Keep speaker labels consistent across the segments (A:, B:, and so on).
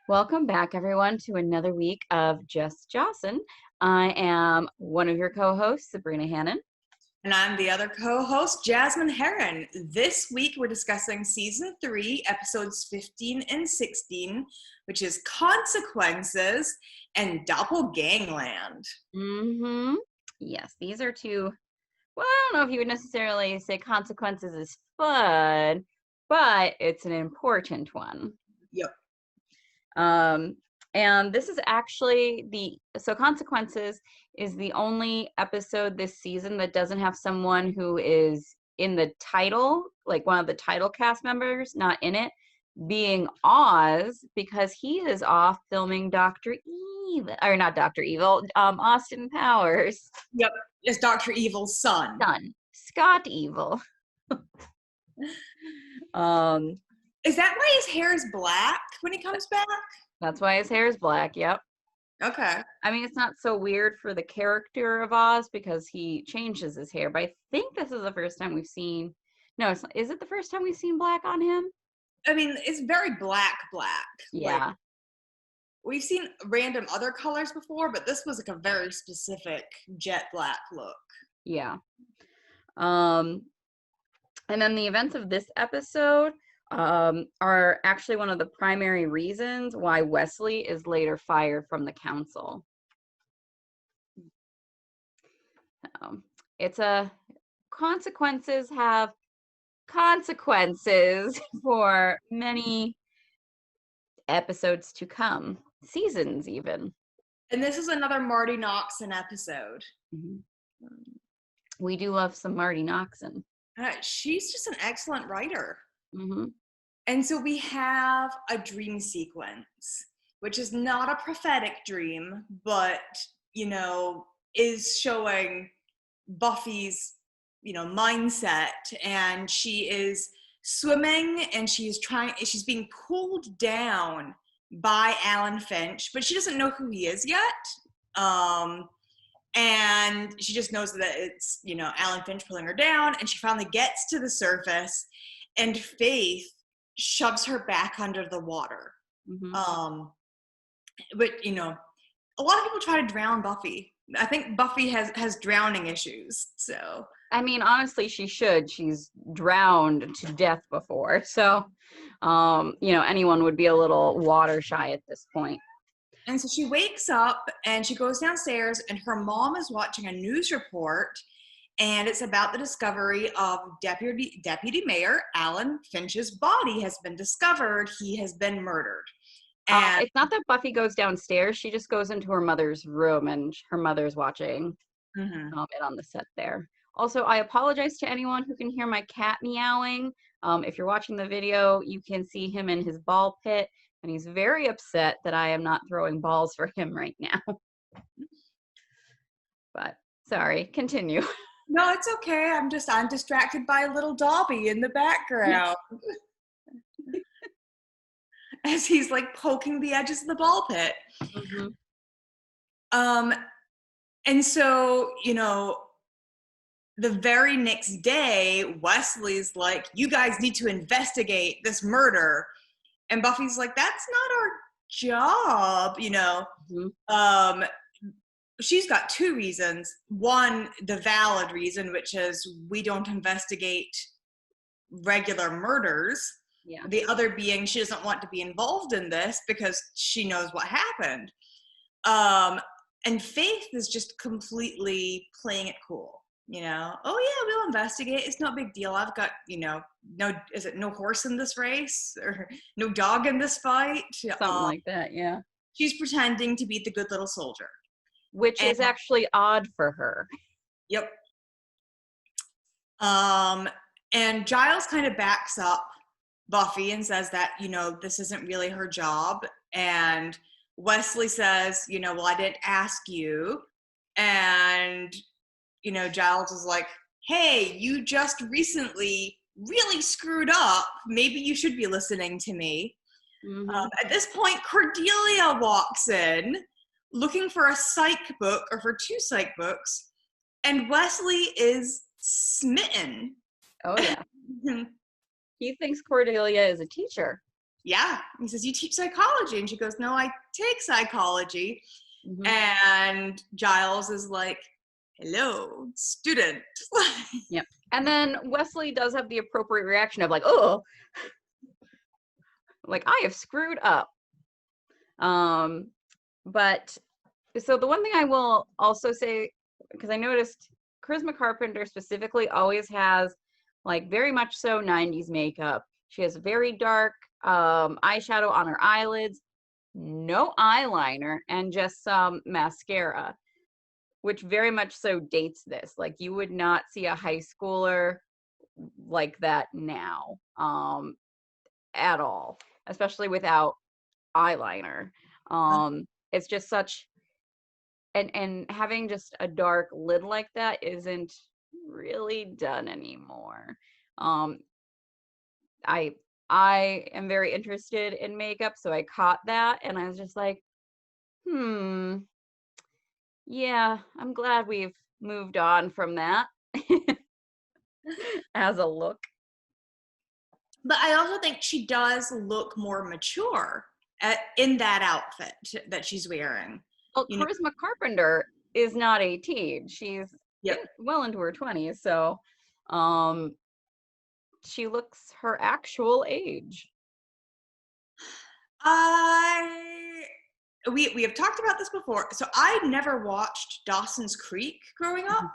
A: Welcome back, everyone, to another week of Just Jossin. I am one of your co-hosts, Sabrina Hannon.
B: And I'm the other co-host, Jasmine Heron. This week, we're discussing Season 3, Episodes 15 and 16, which is Consequences and Doppelgangland.
A: Mm-hmm. Yes, these are two, well, I don't know if you would necessarily say Consequences is fun, but it's an important one.
B: Yep.
A: And this is actually so Consequences is the only episode this season that doesn't have someone who is in the title, like one of the title cast members, not in it, being Oz, because he is off filming Dr. Evil, or not Dr. Evil, Austin Powers.
B: Yep, it's Dr. Evil's son.
A: Scott Evil.
B: Is that why his hair is black when he comes back?
A: That's why his hair is black, yep.
B: Okay.
A: I mean, it's not so weird for the character of Oz because he changes his hair, but I think this is the first time we've seen, no, is it the first time we've seen black on him?
B: I mean, it's very black.
A: Yeah.
B: Like, we've seen random other colors before, but this was like a very specific jet black look.
A: Yeah. And then the events of this episode are actually one of the primary reasons why Wesley is later fired from the council. It's consequences have consequences for many episodes to come, seasons even.
B: And this is another Marty Noxon episode.
A: Mm-hmm. We do love some Marty Noxon.
B: She's just an excellent writer.
A: Mm-hmm.
B: And so we have a dream sequence, which is not a prophetic dream, but, is showing Buffy's, mindset. And she is swimming and she's being pulled down by Alan Finch, but she doesn't know who he is yet. And she just knows that it's, Alan Finch pulling her down, and she finally gets to the surface, and Faith shoves her back under the water.
A: Mm-hmm.
B: But, a lot of people try to drown Buffy. I think Buffy has drowning issues, so.
A: I mean, honestly, she should. She's drowned to death before. So, anyone would be a little water shy at this point.
B: And so she wakes up and she goes downstairs, and her mom is watching a news report, and it's about the discovery of Deputy Mayor Alan Finch's body has been discovered. He has been murdered. And
A: it's not that Buffy goes downstairs. She just goes into her mother's room, and her mother's watching it on the set there. Also, I apologize to anyone who can hear my cat meowing. If you're watching the video, you can see him in his ball pit, and he's very upset that I am not throwing balls for him right now. But sorry, continue.
B: No, it's okay. I'm distracted by little Dobby in the background. As he's like poking the edges of the ball pit. Mm-hmm. And so, the very next day, Wesley's like, you guys need to investigate this murder. And Buffy's like, that's not our job, Mm-hmm. She's got two reasons. One, the valid reason, which is we don't investigate regular murders. Yeah. The other being she doesn't want to be involved in this because she knows what happened. And Faith is just completely playing it cool. Oh yeah, we'll investigate. It's no big deal. I've got, no horse in this race or no dog in this fight?
A: Something like that, yeah.
B: She's pretending to be the good little soldier.
A: Which is actually odd for her.
B: Yep. And Giles kind of backs up Buffy and says that, this isn't really her job. And Wesley says, well, I didn't ask you. And, Giles is like, hey, you just recently really screwed up. Maybe you should be listening to me. Mm-hmm. At this point, Cordelia walks in looking for a psych book or for two psych books. And Wesley is smitten.
A: Oh, yeah. He thinks Cordelia is a teacher.
B: yeah. He says, you teach psychology. And she goes, no, I take psychology.
A: Mm-hmm.
B: And Giles is like, hello, student.
A: Yep. And then Wesley does have the appropriate reaction of like, oh, like I have screwed up. But so the one thing I will also say, because I noticed Charisma Carpenter specifically always has like very much so 90s makeup. She has very dark eyeshadow on her eyelids, no eyeliner, and just some mascara, which very much so dates this. Like you would not see a high schooler like that now at all, especially without eyeliner. It's just such, and having just a dark lid like that isn't really done anymore. I am very interested in makeup, so I caught that and I was just like, yeah, I'm glad we've moved on from that as a look.
B: But I also think she does look more mature in that outfit that she's wearing.
A: Well, Charisma Carpenter is not 18. She's well into her 20s, so she looks her actual age.
B: We have talked about this before. So I never watched Dawson's Creek growing up.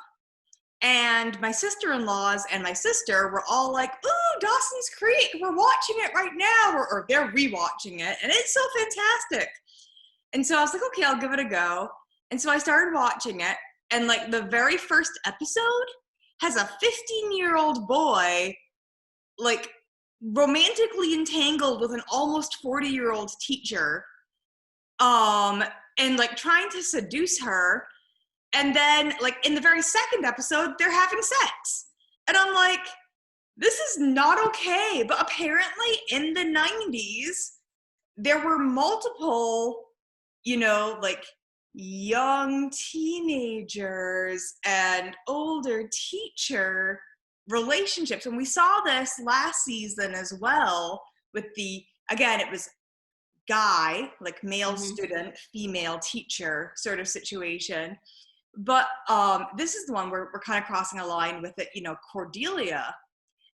B: And my sister-in-laws and my sister were all like, ooh, Dawson's Creek, we're watching it right now. Or they're rewatching it. And it's so fantastic. And so I was like, okay, I'll give it a go. And so I started watching it. And like the very first episode has a 15-year-old boy like romantically entangled with an almost 40-year-old teacher. And like trying to seduce her. And then like in the very second episode, they're having sex. And I'm like, this is not okay. But apparently in the 90s, there were multiple, you know, like young teenagers and older teacher relationships. And we saw this last season as well with again, it was guy, like male student, female teacher sort of situation. But this is the one where we're kind of crossing a line with it, you know, Cordelia.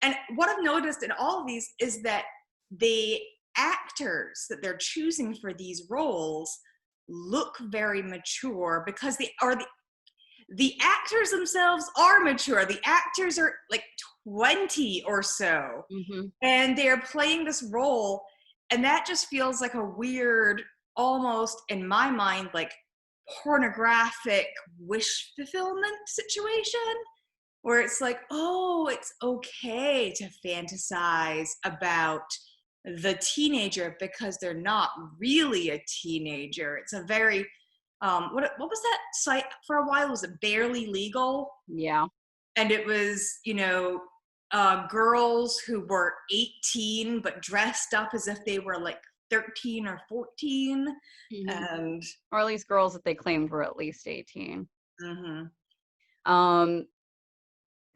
B: And what I've noticed in all of these is that the actors that they're choosing for these roles look very mature because the actors themselves are mature. The actors are like 20 or so. And they're playing this role. And that just feels like a weird, almost in my mind, like pornographic wish fulfillment situation where it's like, oh, it's okay to fantasize about the teenager because they're not really a teenager. It's a very, what was that site for a while? Was it Barely Legal?
A: Yeah. And
B: it was, you know, girls who were 18 but dressed up as if they were like 13 or 14, and
A: or at least girls that they claimed were at least 18.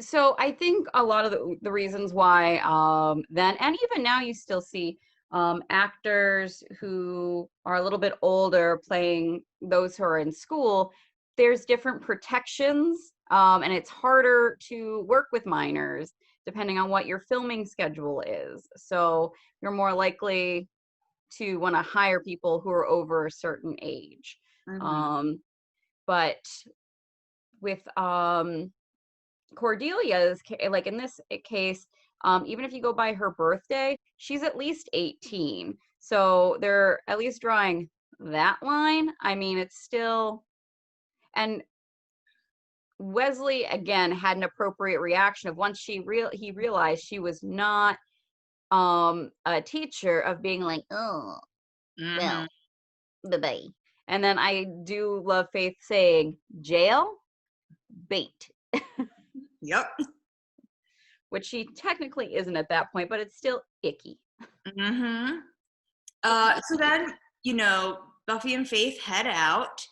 A: So I think a lot of the reasons why then and even now you still see actors who are a little bit older playing those who are in school. There's different protections, and it's harder to work with minors depending on what your filming schedule is. So you're more likely to want to hire people who are over a certain age. But with Cordelia's, like in this case, even if you go by her birthday, she's at least 18. So they're at least drawing that line. I mean, it's still, and Wesley again had an appropriate reaction of once he realized she was not a teacher, of being like, oh, well, bye-bye. And then I do love Faith saying, jail, bait.
B: Yep.
A: Which she technically isn't at that point, but it's still icky.
B: So then, you know, Buffy and Faith head out,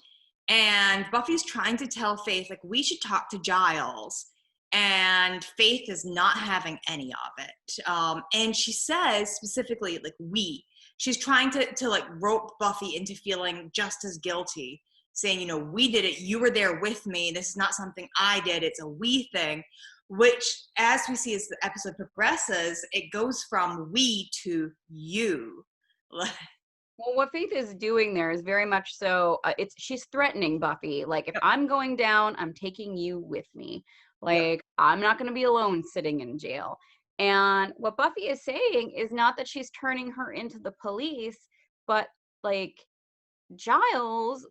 B: and Buffy's trying to tell Faith, like, we should talk to Giles. And Faith is not having any of it. And she says specifically, like, we. she's trying to like rope Buffy into feeling just as guilty, saying, you know, we did it, you were there with me, this is not something I did, it's a we thing, which, as we see as the episode progresses, it goes from we to you.
A: Well, what Faith is doing there is very much so, she's threatening Buffy. Like, if I'm going down, I'm taking you with me. Like, I'm not going to be alone sitting in jail. And what Buffy is saying is not that she's turning her into the police, but like Giles,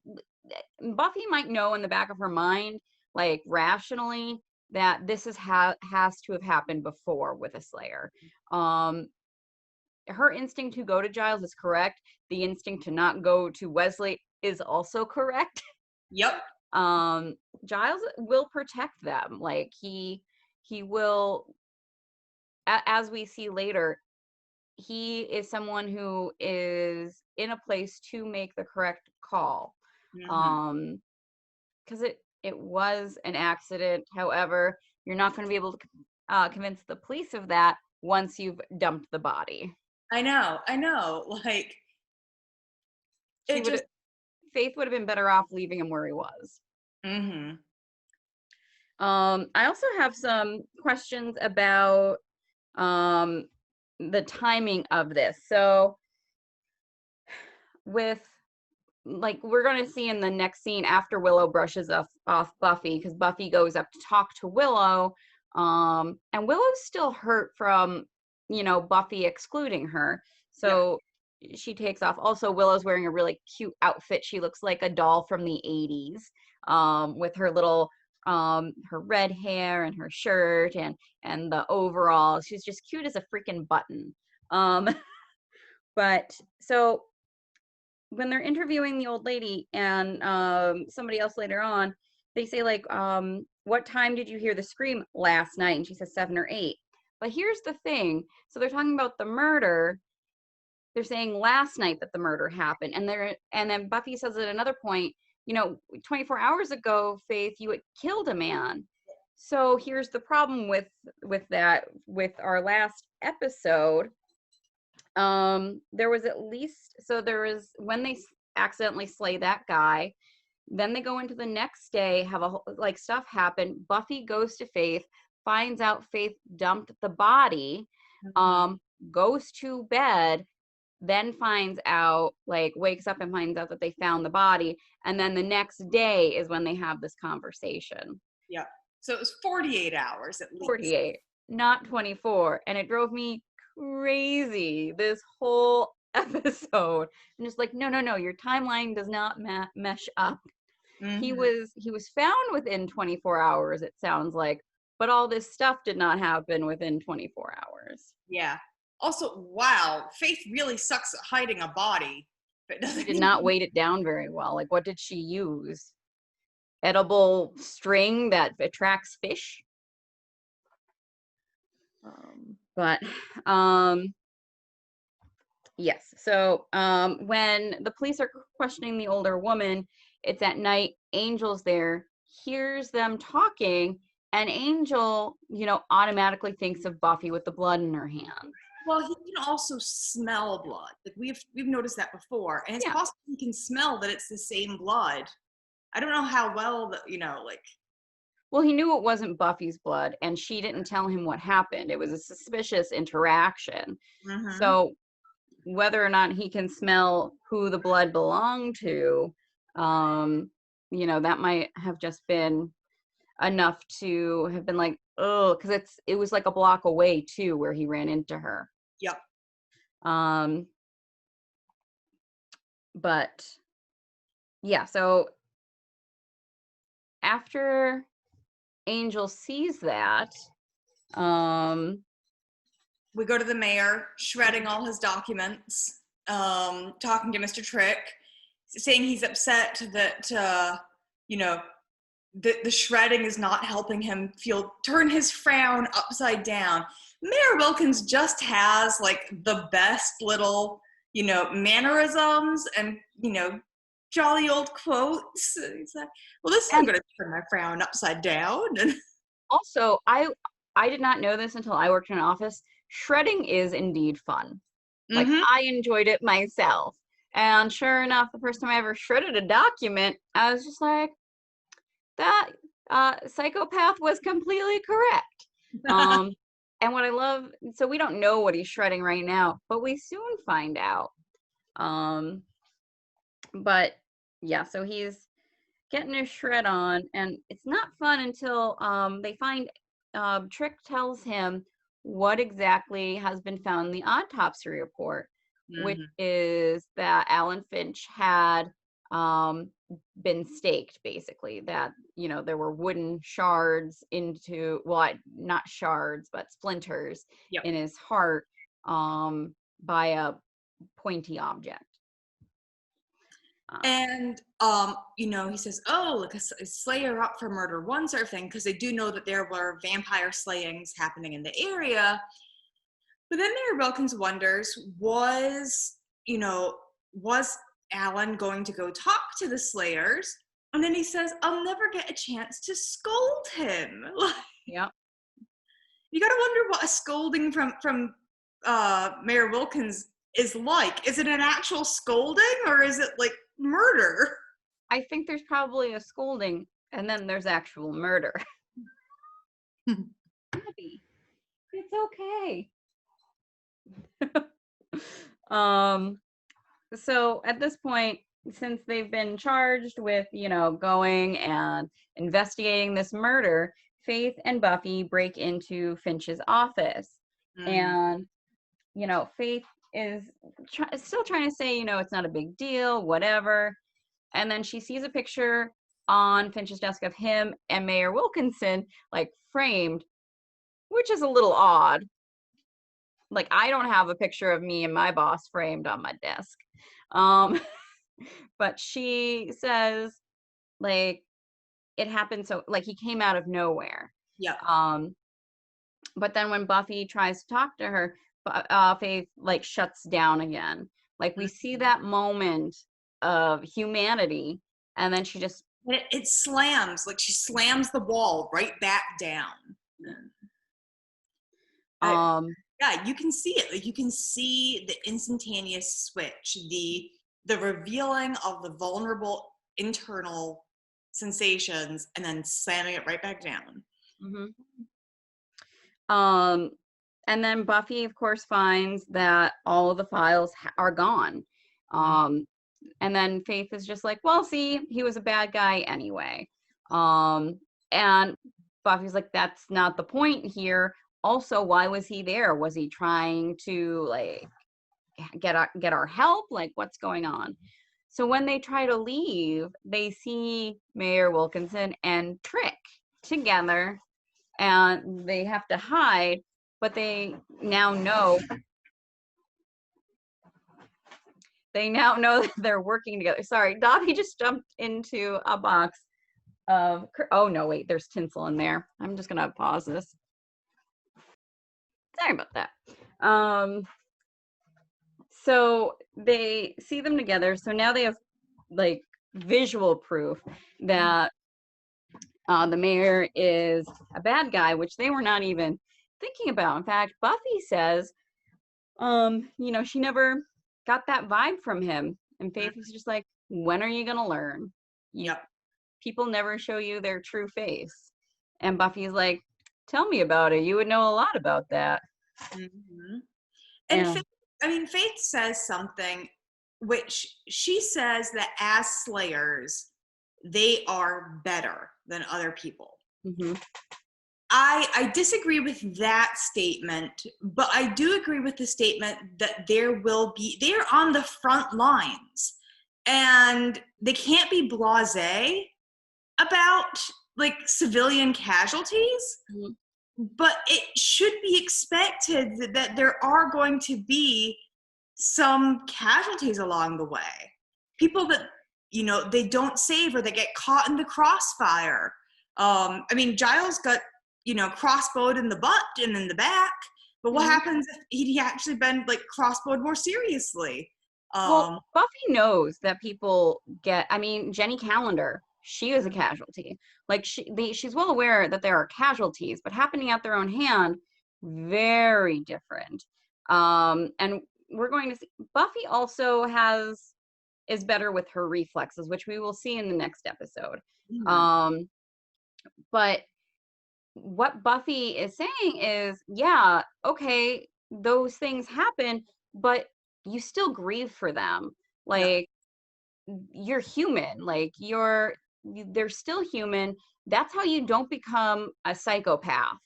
A: Buffy might know in the back of her mind, like rationally, that this has to have happened before with a Slayer. Her instinct to go to Giles is correct. The instinct to not go to Wesley is also correct.
B: Yep.
A: Giles will protect them. Like he will, as we see later, he is someone who is in a place to make the correct call.
B: Mm-hmm.
A: Because it was an accident. However, you're not going to be able to convince the police of that once you've dumped the body.
B: I know. Like,
A: Faith would have been better off leaving him where he was.
B: Mm-hmm.
A: I also have some questions about the timing of this. So with, like, we're going to see in the next scene after Willow brushes off Buffy, because Buffy goes up to talk to Willow, and Willow's still hurt from, you know, Buffy excluding her. So she takes off. Also, Willow's wearing a really cute outfit. She looks like a doll from the 80s, with her little, her red hair and her shirt and the overall. She's just cute as a freaking button. But so when they're interviewing the old lady and somebody else later on, they say, like, what time did you hear the scream last night? And she says 7 or 8. But here's the thing. So they're talking about the murder. They're saying last night that the murder happened. And then Buffy says at another point, you know, 24 hours ago, Faith, you had killed a man. So here's the problem with that, with our last episode. There was when they accidentally slay that guy, then they go into the next day, have like stuff happen. Buffy goes to Faith, finds out Faith dumped the body, goes to bed, then finds out, like, wakes up and finds out that they found the body. And then the next day is when they have this conversation.
B: Yeah. So it was 48 hours at least.
A: 48, not 24. And it drove me crazy this whole episode. I'm just like, no, your timeline does not mesh up. Mm-hmm. He was found within 24 hours, it sounds like, but all this stuff did not happen within 24 hours.
B: Yeah. Also, wow, Faith really sucks at hiding a body.
A: She did not weight it down very well. Like, what did she use? Edible string that attracts fish? Yes. So when the police are questioning the older woman, it's at night. Angel's there, hears them talking, and Angel, you know, automatically thinks of Buffy with the blood in her hand.
B: Well, he can also smell blood. Like we've noticed that before, and it's possible he can smell that it's the same blood. I don't know how well that, you know, like.
A: Well, he knew it wasn't Buffy's blood, and she didn't tell him what happened. It was a suspicious interaction. Mm-hmm. So whether or not he can smell who the blood belonged to, you know, that might have just been enough to have been like, oh, because it was like a block away too, where he ran into her.
B: Yep.
A: But yeah, so after Angel sees that,
B: we go to the mayor, shredding all his documents, talking to Mr. Trick, saying he's upset that, you know, the shredding is not helping him turn his frown upside down. Mayor Wilkins just has, like, the best little, you know, mannerisms and, you know, jolly old quotes. He's like, well, this isn't going to turn my frown upside down. And
A: also, I did not know this until I worked in an office. Shredding is indeed fun. Like,
B: Mm-hmm.
A: I enjoyed it myself. And sure enough, the first time I ever shredded a document, I was just like, that psychopath was completely correct. Um, and what I love, so we don't know what he's shredding right now, but we soon find out. But yeah, so he's getting his shred on, and it's not fun until they find Trick tells him what exactly has been found in the autopsy report, which
B: Mm-hmm.
A: is that Alan Finch had been staked, basically, that there were wooden shards into, well, not shards but splinters
B: Yep.
A: in his heart by a pointy object.
B: And he says, oh, like a slayer up for murder, one sort of thing, because they do know that there were vampire slayings happening in the area. But then Mayor Wilkins wonders, was Alan going to go talk to the slayers? And then he says, I'll never get a chance to scold him.
A: Yeah.
B: You got to wonder what a scolding from Mayor Wilkins is like. Is it an actual scolding, or is it like murder?
A: I think there's probably a scolding, and then there's actual murder. Abby, it's okay. So at this point, since they've been charged with, going and investigating this murder, Faith and Buffy break into Finch's office. And, Faith is still trying to say, it's not a big deal, whatever. And then she sees a picture on Finch's desk of him and Mayor Wilkinson, like, framed, which is a little odd. Like, I don't have a picture of me and my boss framed on my desk. But she says, like, it happened so, like, he came out of nowhere.
B: Yeah.
A: But then when Buffy tries to talk to her, Faith, like, shuts down again. Like, we see that moment of humanity, and then she just...
B: It slams, like she slams the wall right back down. Yeah, you can see it. Like, you can see the instantaneous switch, the revealing of the vulnerable internal sensations, and then slamming it right back down.
A: And then Buffy, of course, finds that all of the files are gone. And then Faith is just like, well, see, he was a bad guy anyway. And Buffy's like, that's not the point here. Also, why was he there? Was he trying to, like, get our help? Like, what's going on? So when they try to leave, they see Mayor Wilkinson and Trick together, and they have to hide, but they now know that they're working together. Sorry, Dobby just jumped into a box of, oh no, wait, there's tinsel in there. I'm just gonna pause this. Sorry about that. So they see them together. So now they have, like, visual proof that the mayor is a bad guy, which they were not even thinking about. In fact, Buffy says, she never got that vibe from him. And Faith is just like, when are you gonna learn?
B: Yep.
A: People never show you their true face. And Buffy's like, tell me about it. You would know a lot about that.
B: And Faith says something, which she says that as slayers, they are better than other people. I disagree with that statement, but I do agree with the statement that they're on the front lines, and they can't be blasé about, like, civilian casualties. But it should be expected that there are going to be some casualties along the way. People that, they don't save, or they get caught in the crossfire. Giles got, crossbowed in the butt and in the back. But what happens if he'd actually been, like, crossbowed more seriously?
A: Well, Buffy knows that people get, Jenny Calendar, she is a casualty. Like, she's well aware that there are casualties, but happening at their own hand, very different. And we're going to see Buffy also is better with her reflexes, which we will see in the next episode. But what Buffy is saying is, yeah, okay, those things happen, but you still grieve for them. Like, you're human. Like, they're still human. That's how you don't become a psychopath.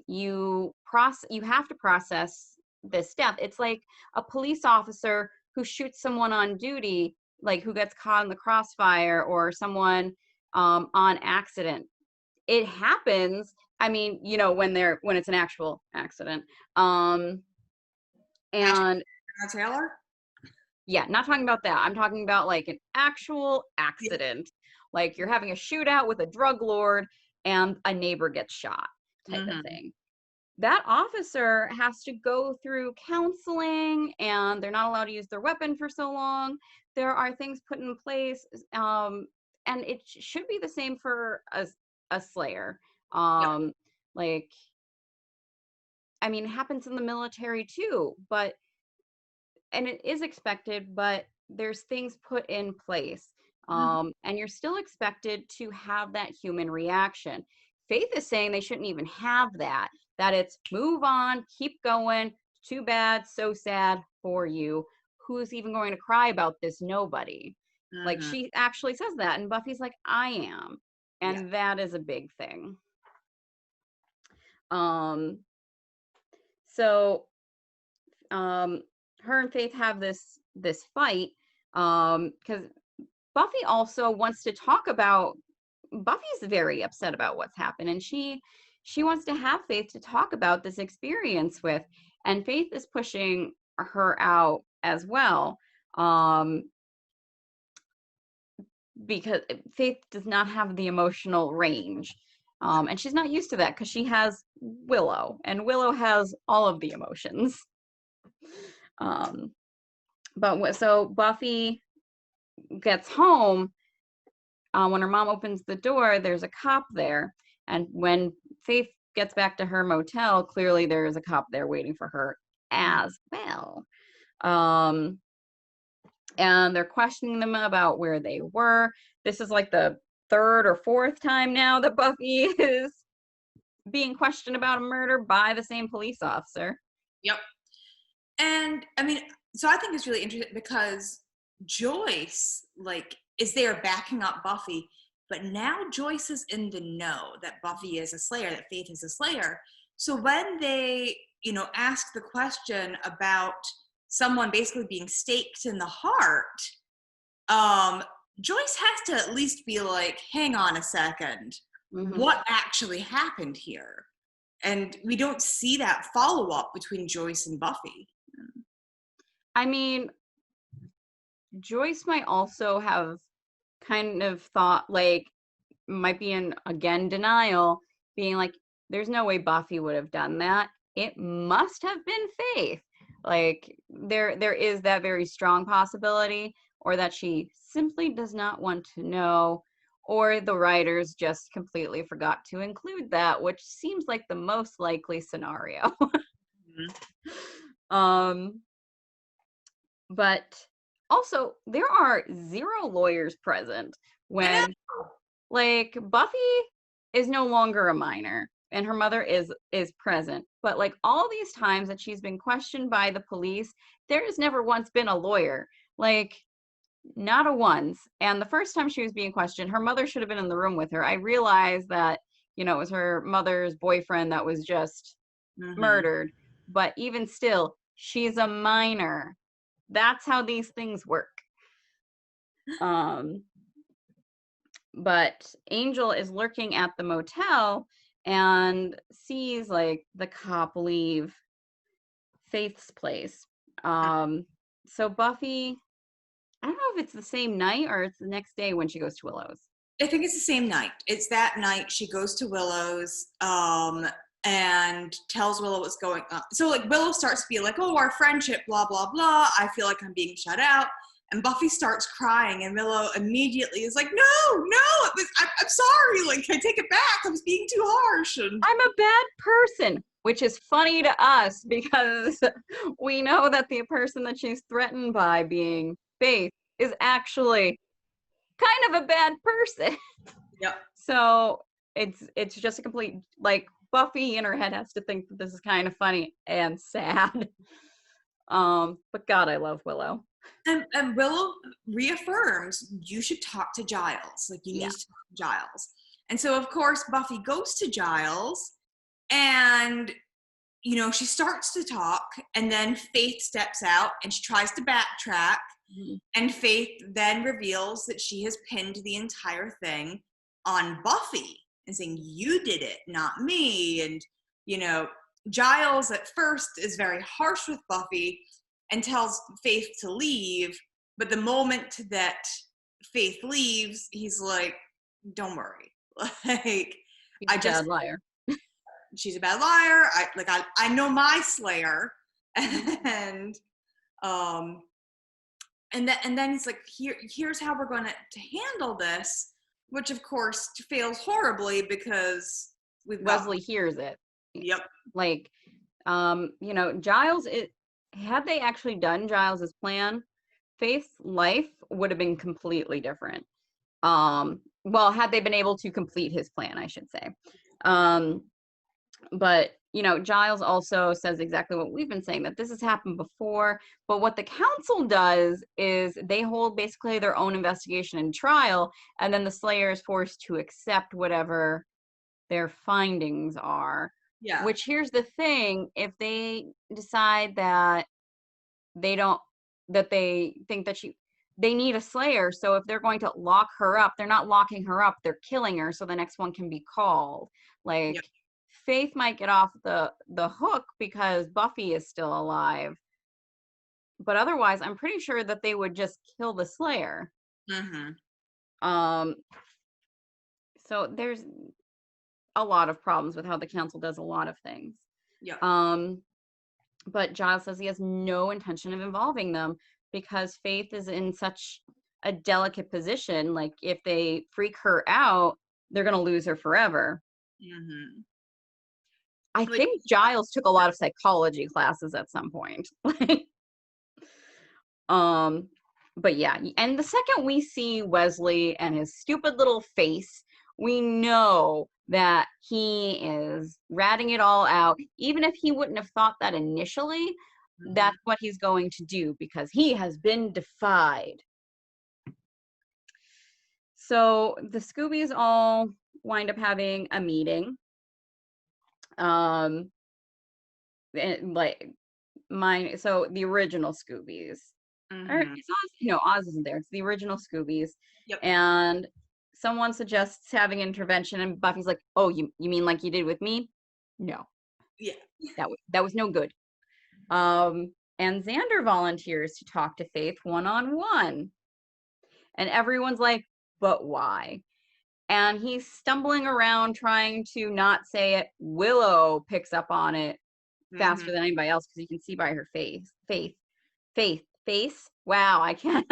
A: You have to process this death. It's like a police officer who shoots someone on duty, like who gets caught in the crossfire, or someone on accident. It happens. I mean, when it's an actual accident. And
B: Taylor?
A: Yeah, not talking about that. I'm talking about like an actual accident. Like you're having a shootout with a drug lord and a neighbor gets shot type of thing. That officer has to go through counseling, and they're not allowed to use their weapon for so long. There are things put in place, and it should be the same for a slayer. Like, I mean, it happens in the military too, and it is expected, but there's things put in place. And you're still expected to have that human reaction. Faith is saying they shouldn't even have that it's move on, keep going, too bad, so sad for you. Who's even going to cry about this? Nobody. Like, she actually says that, and Buffy's like, I am. And that is a big thing. So her and Faith have this fight, because Buffy also wants to talk about, Buffy's very upset about what's happened, and she wants to have Faith to talk about this experience with, and Faith is pushing her out as well, because Faith does not have the emotional range, and she's not used to that because she has Willow, and Willow has all of the emotions. So Buffy gets home. When her mom opens the door, there's a cop there. And when Faith gets back to her motel, clearly there is a cop there waiting for her as well. And they're questioning them about where they were. This is like the third or fourth time now that Buffy is being questioned about a murder by the same police officer.
B: Yep. And I mean, so I think it's really interesting because Joyce, like, is there backing up Buffy, but now Joyce is in the know that Buffy is a slayer, that Faith is a slayer. So when they, ask the question about someone basically being staked in the heart, Joyce has to at least be like, hang on a second, what actually happened here? And we don't see that follow-up between Joyce and Buffy.
A: I mean, Joyce might also have kind of thought, like, might be in, again, denial, being like, there's no way Buffy would have done that. It must have been Faith. Like, there is that very strong possibility, or that she simply does not want to know, or the writers just completely forgot to include that, which seems like the most likely scenario. But also, there are 0 lawyers present when, like, Buffy is no longer a minor and her mother is present. But like all these times that she's been questioned by the police, there has never once been a lawyer. Like, not a once. And the first time she was being questioned, her mother should have been in the room with her. I realized that, it was her mother's boyfriend that was just murdered. But even still, she's a minor. That's how these things work. But Angel is lurking at the motel and sees, like, the cop leave Faith's place. So Buffy, I don't know if it's the same night or it's the next day when she goes to Willow's.
B: I think it's the same night. It's that night she goes to Willow's and tells Willow what's going on. So, like, Willow starts to be like, oh, our friendship, blah, blah, blah. I feel like I'm being shut out. And Buffy starts crying, and Willow immediately is like, no, I'm sorry. Like, I take it back. I was being too harsh. And
A: I'm a bad person. which is funny to us because we know that the person that she's threatened by being Faith is actually kind of a bad person.
B: Yep.
A: So it's just a complete, like, Buffy in her head has to think that this is kind of funny and sad. But God, I love Willow.
B: And Willow reaffirms you should talk to Giles. Like, you
A: Yeah.
B: need to talk to Giles. And so, of course, Buffy goes to Giles and, you know, she starts to talk, and then Faith steps out and she tries to backtrack.
A: Mhm.
B: And Faith then reveals that she has pinned the entire thing on Buffy and saying, you did it, not me. And, you know, Giles at first is very harsh with Buffy and tells Faith to leave. But the moment that Faith leaves, he's like, don't worry. Like,
A: She's a bad liar.
B: she's a bad liar. I know my Slayer. And then he's like, here's how we're going to handle this, which of course fails horribly because
A: Wesley hears it.
B: Yep.
A: Like, you know, had they actually done Giles's plan, Faith's life would have been completely different. Well, had they been able to complete his plan, I should say. But, you know, Giles also says exactly what we've been saying, that this has happened before. But what the council does is they hold basically their own investigation and trial, and then the Slayer is forced to accept whatever their findings are.
B: Yeah.
A: Which, here's the thing, if they decide that they think that they need a Slayer, so if they're going to lock her up, they're not locking her up, they're killing her, so the next one can be called. Like,
B: Yep.
A: Faith might get off the hook because Buffy is still alive, but otherwise I'm pretty sure that they would just kill the Slayer.
B: Mm-hmm.
A: So there's a lot of problems with how the council does a lot of things.
B: Yep.
A: But Giles says he has no intention of involving them because Faith is in such a delicate position. Like, if they freak her out, they're going to lose her forever.
B: Mm-hmm.
A: I think Giles took a lot of psychology classes at some point. But yeah, and the second we see Wesley and his stupid little face, we know that he is ratting it all out. Even if he wouldn't have thought that initially,
B: Mm-hmm.
A: that's what he's going to do because he has been defied. So the Scoobies all wind up having a meeting. And like so the original Scoobies.
B: Mm-hmm.
A: Or it's Oz, no, Oz isn't there. It's the original Scoobies.
B: Yep.
A: And someone suggests having intervention, and Buffy's like, "Oh, you mean like you did with me? No.
B: Yeah.
A: That was no good." And Xander volunteers to talk to Faith one-on-one. And everyone's like, "But why?" And he's stumbling around trying to not say it. Willow picks up on it faster than anybody else because you can see by her face. Face. Wow, I can't.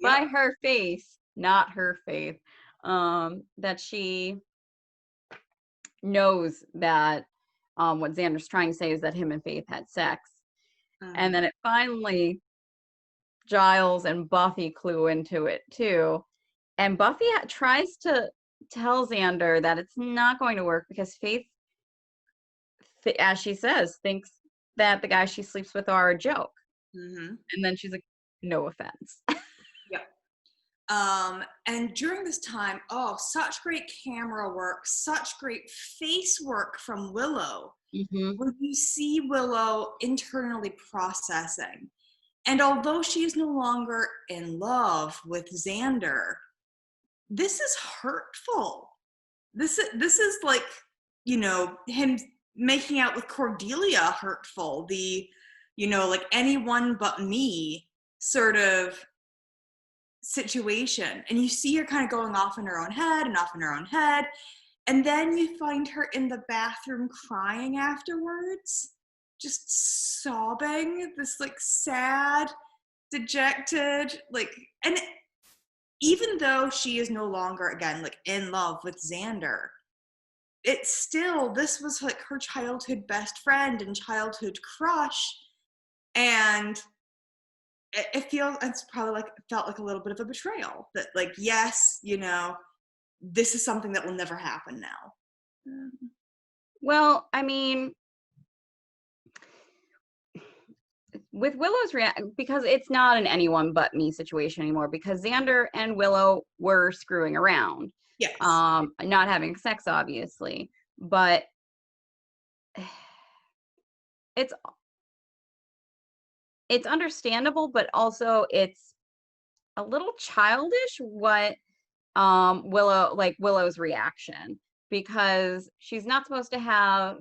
A: By her face, not her faith. That she knows that what Xander's trying to say is that him and Faith had sex. And then it finally, Giles and Buffy clue into it too. And Buffy tries to tell Xander that it's not going to work because Faith, as she says, thinks that the guys she sleeps with are a joke. And then she's like, no offense.
B: And during this time, such great camera work, such great face work from Willow. When you see Willow internally processing. And although she is no longer in love with Xander, this is hurtful. This is like, you know, him making out with Cordelia hurtful. The, you know, like anyone but me sort of situation. And you see her kind of going off in her own head and off in her own head. And then you find her in the bathroom crying afterwards, just sobbing, this like sad, dejected, like, and even though she is no longer, again, like in love with Xander, it's still, this was like her childhood best friend and childhood crush. And it's probably like, felt like a little bit of a betrayal that like, yes, you know, this is something that will never happen now.
A: Well, I mean, with Willow's because it's not an anyone but me situation anymore, because Xander and Willow were screwing around.
B: Yes.
A: Not having sex, obviously, but it's understandable, but also it's a little childish what Willow's reaction, because she's not supposed to have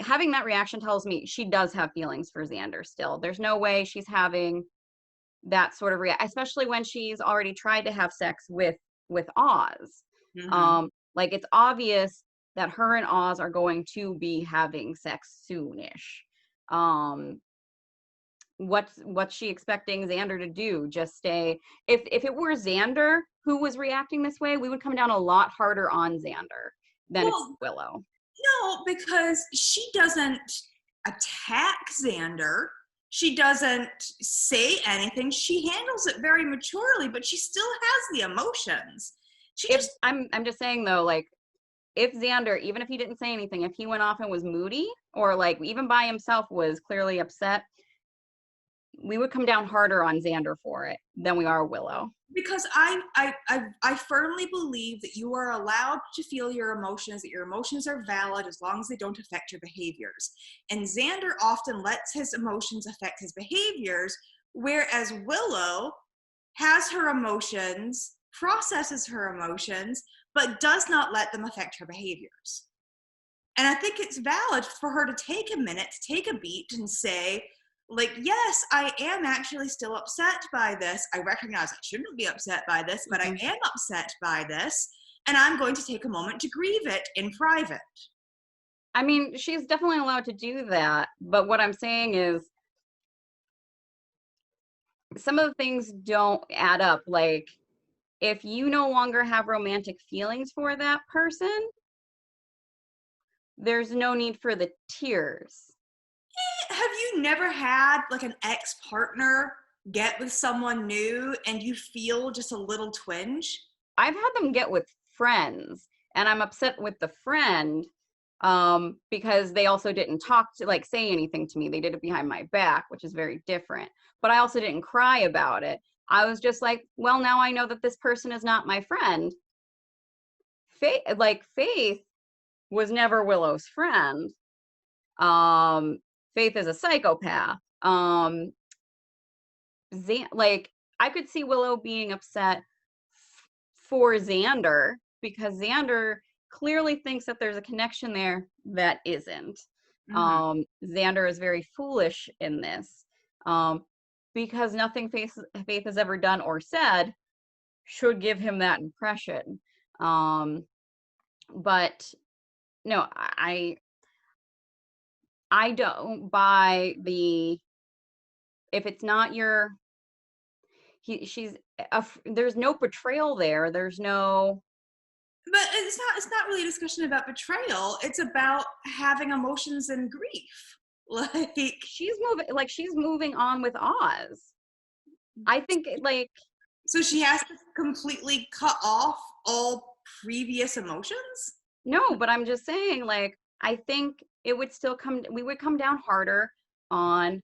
A: having that reaction tells me she does have feelings for Xander still. There's no way she's having that sort of especially when she's already tried to have sex with Oz. Like, it's obvious that her and Oz are going to be having sex soonish. What's she expecting Xander to do? Just stay? If it were Xander who was reacting this way, we would come down a lot harder on Xander than Willow.
B: No, because she doesn't attack Xander. She doesn't say anything. She handles it very maturely, but she still has the emotions.
A: I'm just saying though, like, if Xander, even if he didn't say anything, if he went off and was moody, or like even by himself was clearly upset, we would come down harder on Xander for it than we are Willow.
B: Because I firmly believe that you are allowed to feel your emotions, that your emotions are valid as long as they don't affect your behaviors. And Xander often lets his emotions affect his behaviors, whereas Willow has her emotions, processes her emotions, but does not let them affect her behaviors. And I think it's valid for her to take a minute, to take a beat and say, like, yes, I am actually still upset by this. I recognize I shouldn't be upset by this, but I am upset by this. And I'm going to take a moment to grieve it in private.
A: I mean, she's definitely allowed to do that. But what I'm saying is, some of the things don't add up. Like, if you no longer have romantic feelings for that person, there's no need for the tears.
B: Have you never had like an ex-partner get with someone new and you feel just a little twinge?
A: I've had them get with friends, and I'm upset with the friend because they also didn't say anything to me. They did it behind my back, which is very different. But I also didn't cry about it. I was just like, well, now I know that this person is not my friend. Faith was never Willow's friend. Faith is a psychopath. I could see Willow being upset for Xander, because Xander clearly thinks that there's a connection there that isn't. Xander is very foolish in this, because nothing Faith has ever done or said should give him that impression. But no, I don't buy if it's not your, there's no betrayal there. There's no.
B: But it's not really a discussion about betrayal. It's about having emotions and grief. Like,
A: she's moving on with Oz. I think
B: so she has to completely cut off all previous emotions?
A: No, but I'm just saying, like, I think we would come down harder on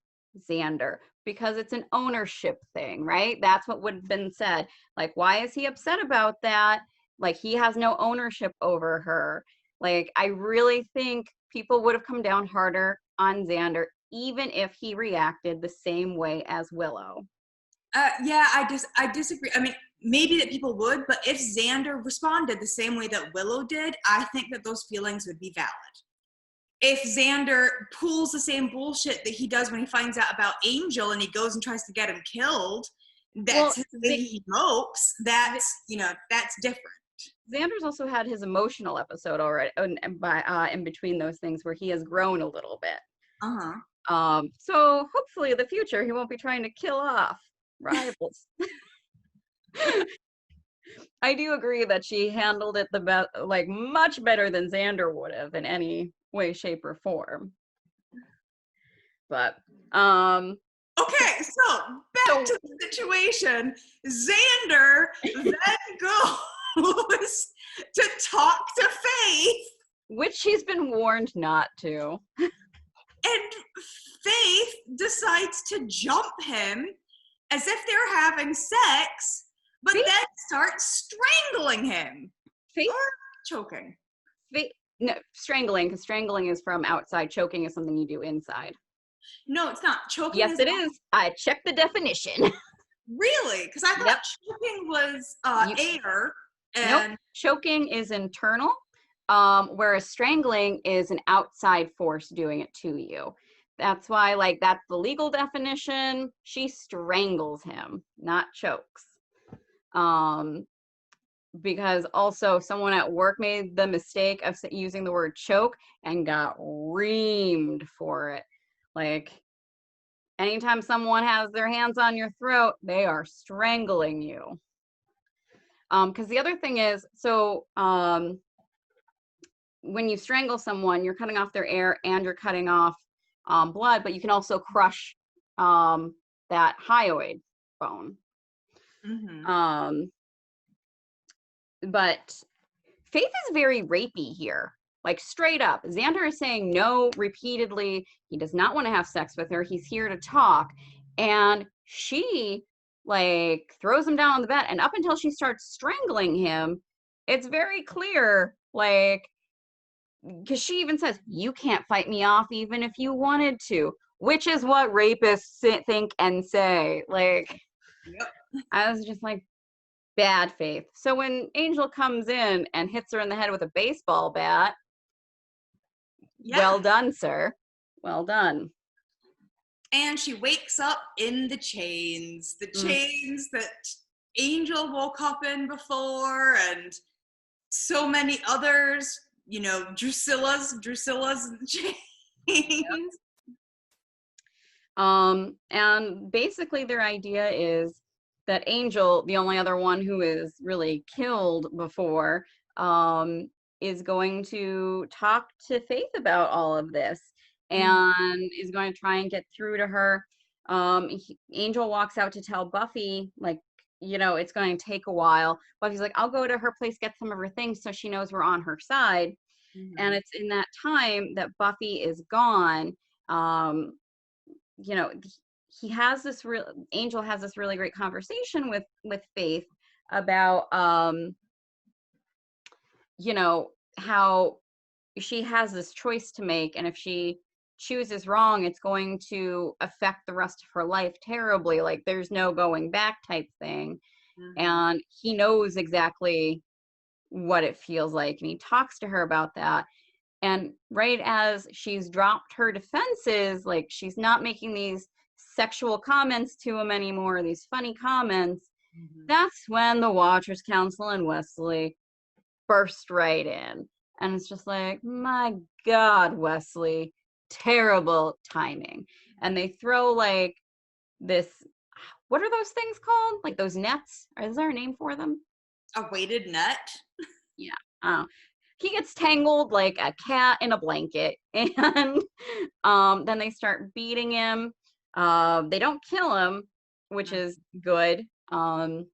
A: Xander because it's an ownership thing, right? That's what would have been said. Like, why is he upset about that? Like, he has no ownership over her. Like, I really think people would have come down harder on Xander, even if he reacted the same way as Willow.
B: Yeah, I disagree. I mean, maybe that people would, but if Xander responded the same way that Willow did, I think that those feelings would be valid. If Xander pulls the same bullshit that he does when he finds out about Angel and he goes and tries to get him killed, that's the way he mopes, that's different.
A: Xander's also had his emotional episode already, in between those things where he has grown a little bit. So hopefully in the future he won't be trying to kill off rivals. I do agree that she handled it the best, like much better than Xander would have in any way, shape, or form. But
B: Okay, so back to the situation. Xander then goes to talk to Faith,
A: which she's been warned not to.
B: and Faith decides to jump him as if they're having sex, but
A: Faith,
B: then starts strangling him.
A: Faith,
B: or choking.
A: Faith, no, strangling, because strangling is from outside. Choking is something you do inside.
B: No, it's not. Choking
A: Yes, it is. I checked the definition.
B: Really? Because I thought choking was air. And
A: nope. Choking is internal, whereas strangling is an outside force doing it to you. That's why, like, that's the legal definition. She strangles him, not chokes. Because also someone at work made the mistake of using the word choke and got reamed for it. Like, anytime someone has their hands on your throat, they are strangling you. Because the other thing is, so when you strangle someone, you're cutting off their air and you're cutting off blood, but you can also crush that hyoid bone.
B: mm-hmm.
A: But Faith is very rapey here, like straight up. Xander is saying no repeatedly. He does not want to have sex with her. He's here to talk. And she like throws him down on the bed. And up until she starts strangling him, it's very clear, like, because she even says, you can't fight me off even if you wanted to, which is what rapists think and say. Like,
B: yep.
A: I was just like, bad Faith. So when Angel comes in and hits her in the head with a baseball bat, well done, sir. Well done.
B: And she wakes up in the chains. The chains that Angel woke up in before, and so many others, you know, Drusilla's chains.
A: Yep. And basically their idea is that Angel, the only other one who is really killed before, is going to talk to Faith about all of this and is going to try and get through to her. Angel walks out to tell Buffy, like, you know, it's going to take a while. Buffy's like, I'll go to her place, get some of her things so she knows we're on her side. And it's in that time that Buffy is gone. You know, he has this Angel has this really great conversation with Faith about you know, how she has this choice to make, and if she chooses wrong, it's going to affect the rest of her life terribly, like there's no going back type thing. And he knows exactly what it feels like, and he talks to her about that. And right as she's dropped her defenses, like she's not making these sexual comments to him anymore, these funny comments, that's when the Watchers Council and Wesley burst right in. And it's just like, my God, Wesley, terrible timing. And they throw like this, what are those things called? Like those nets? Is there a name for them?
B: A weighted net?
A: Yeah. He gets tangled like a cat in a blanket, and then they start beating him. They don't kill him, which is good. And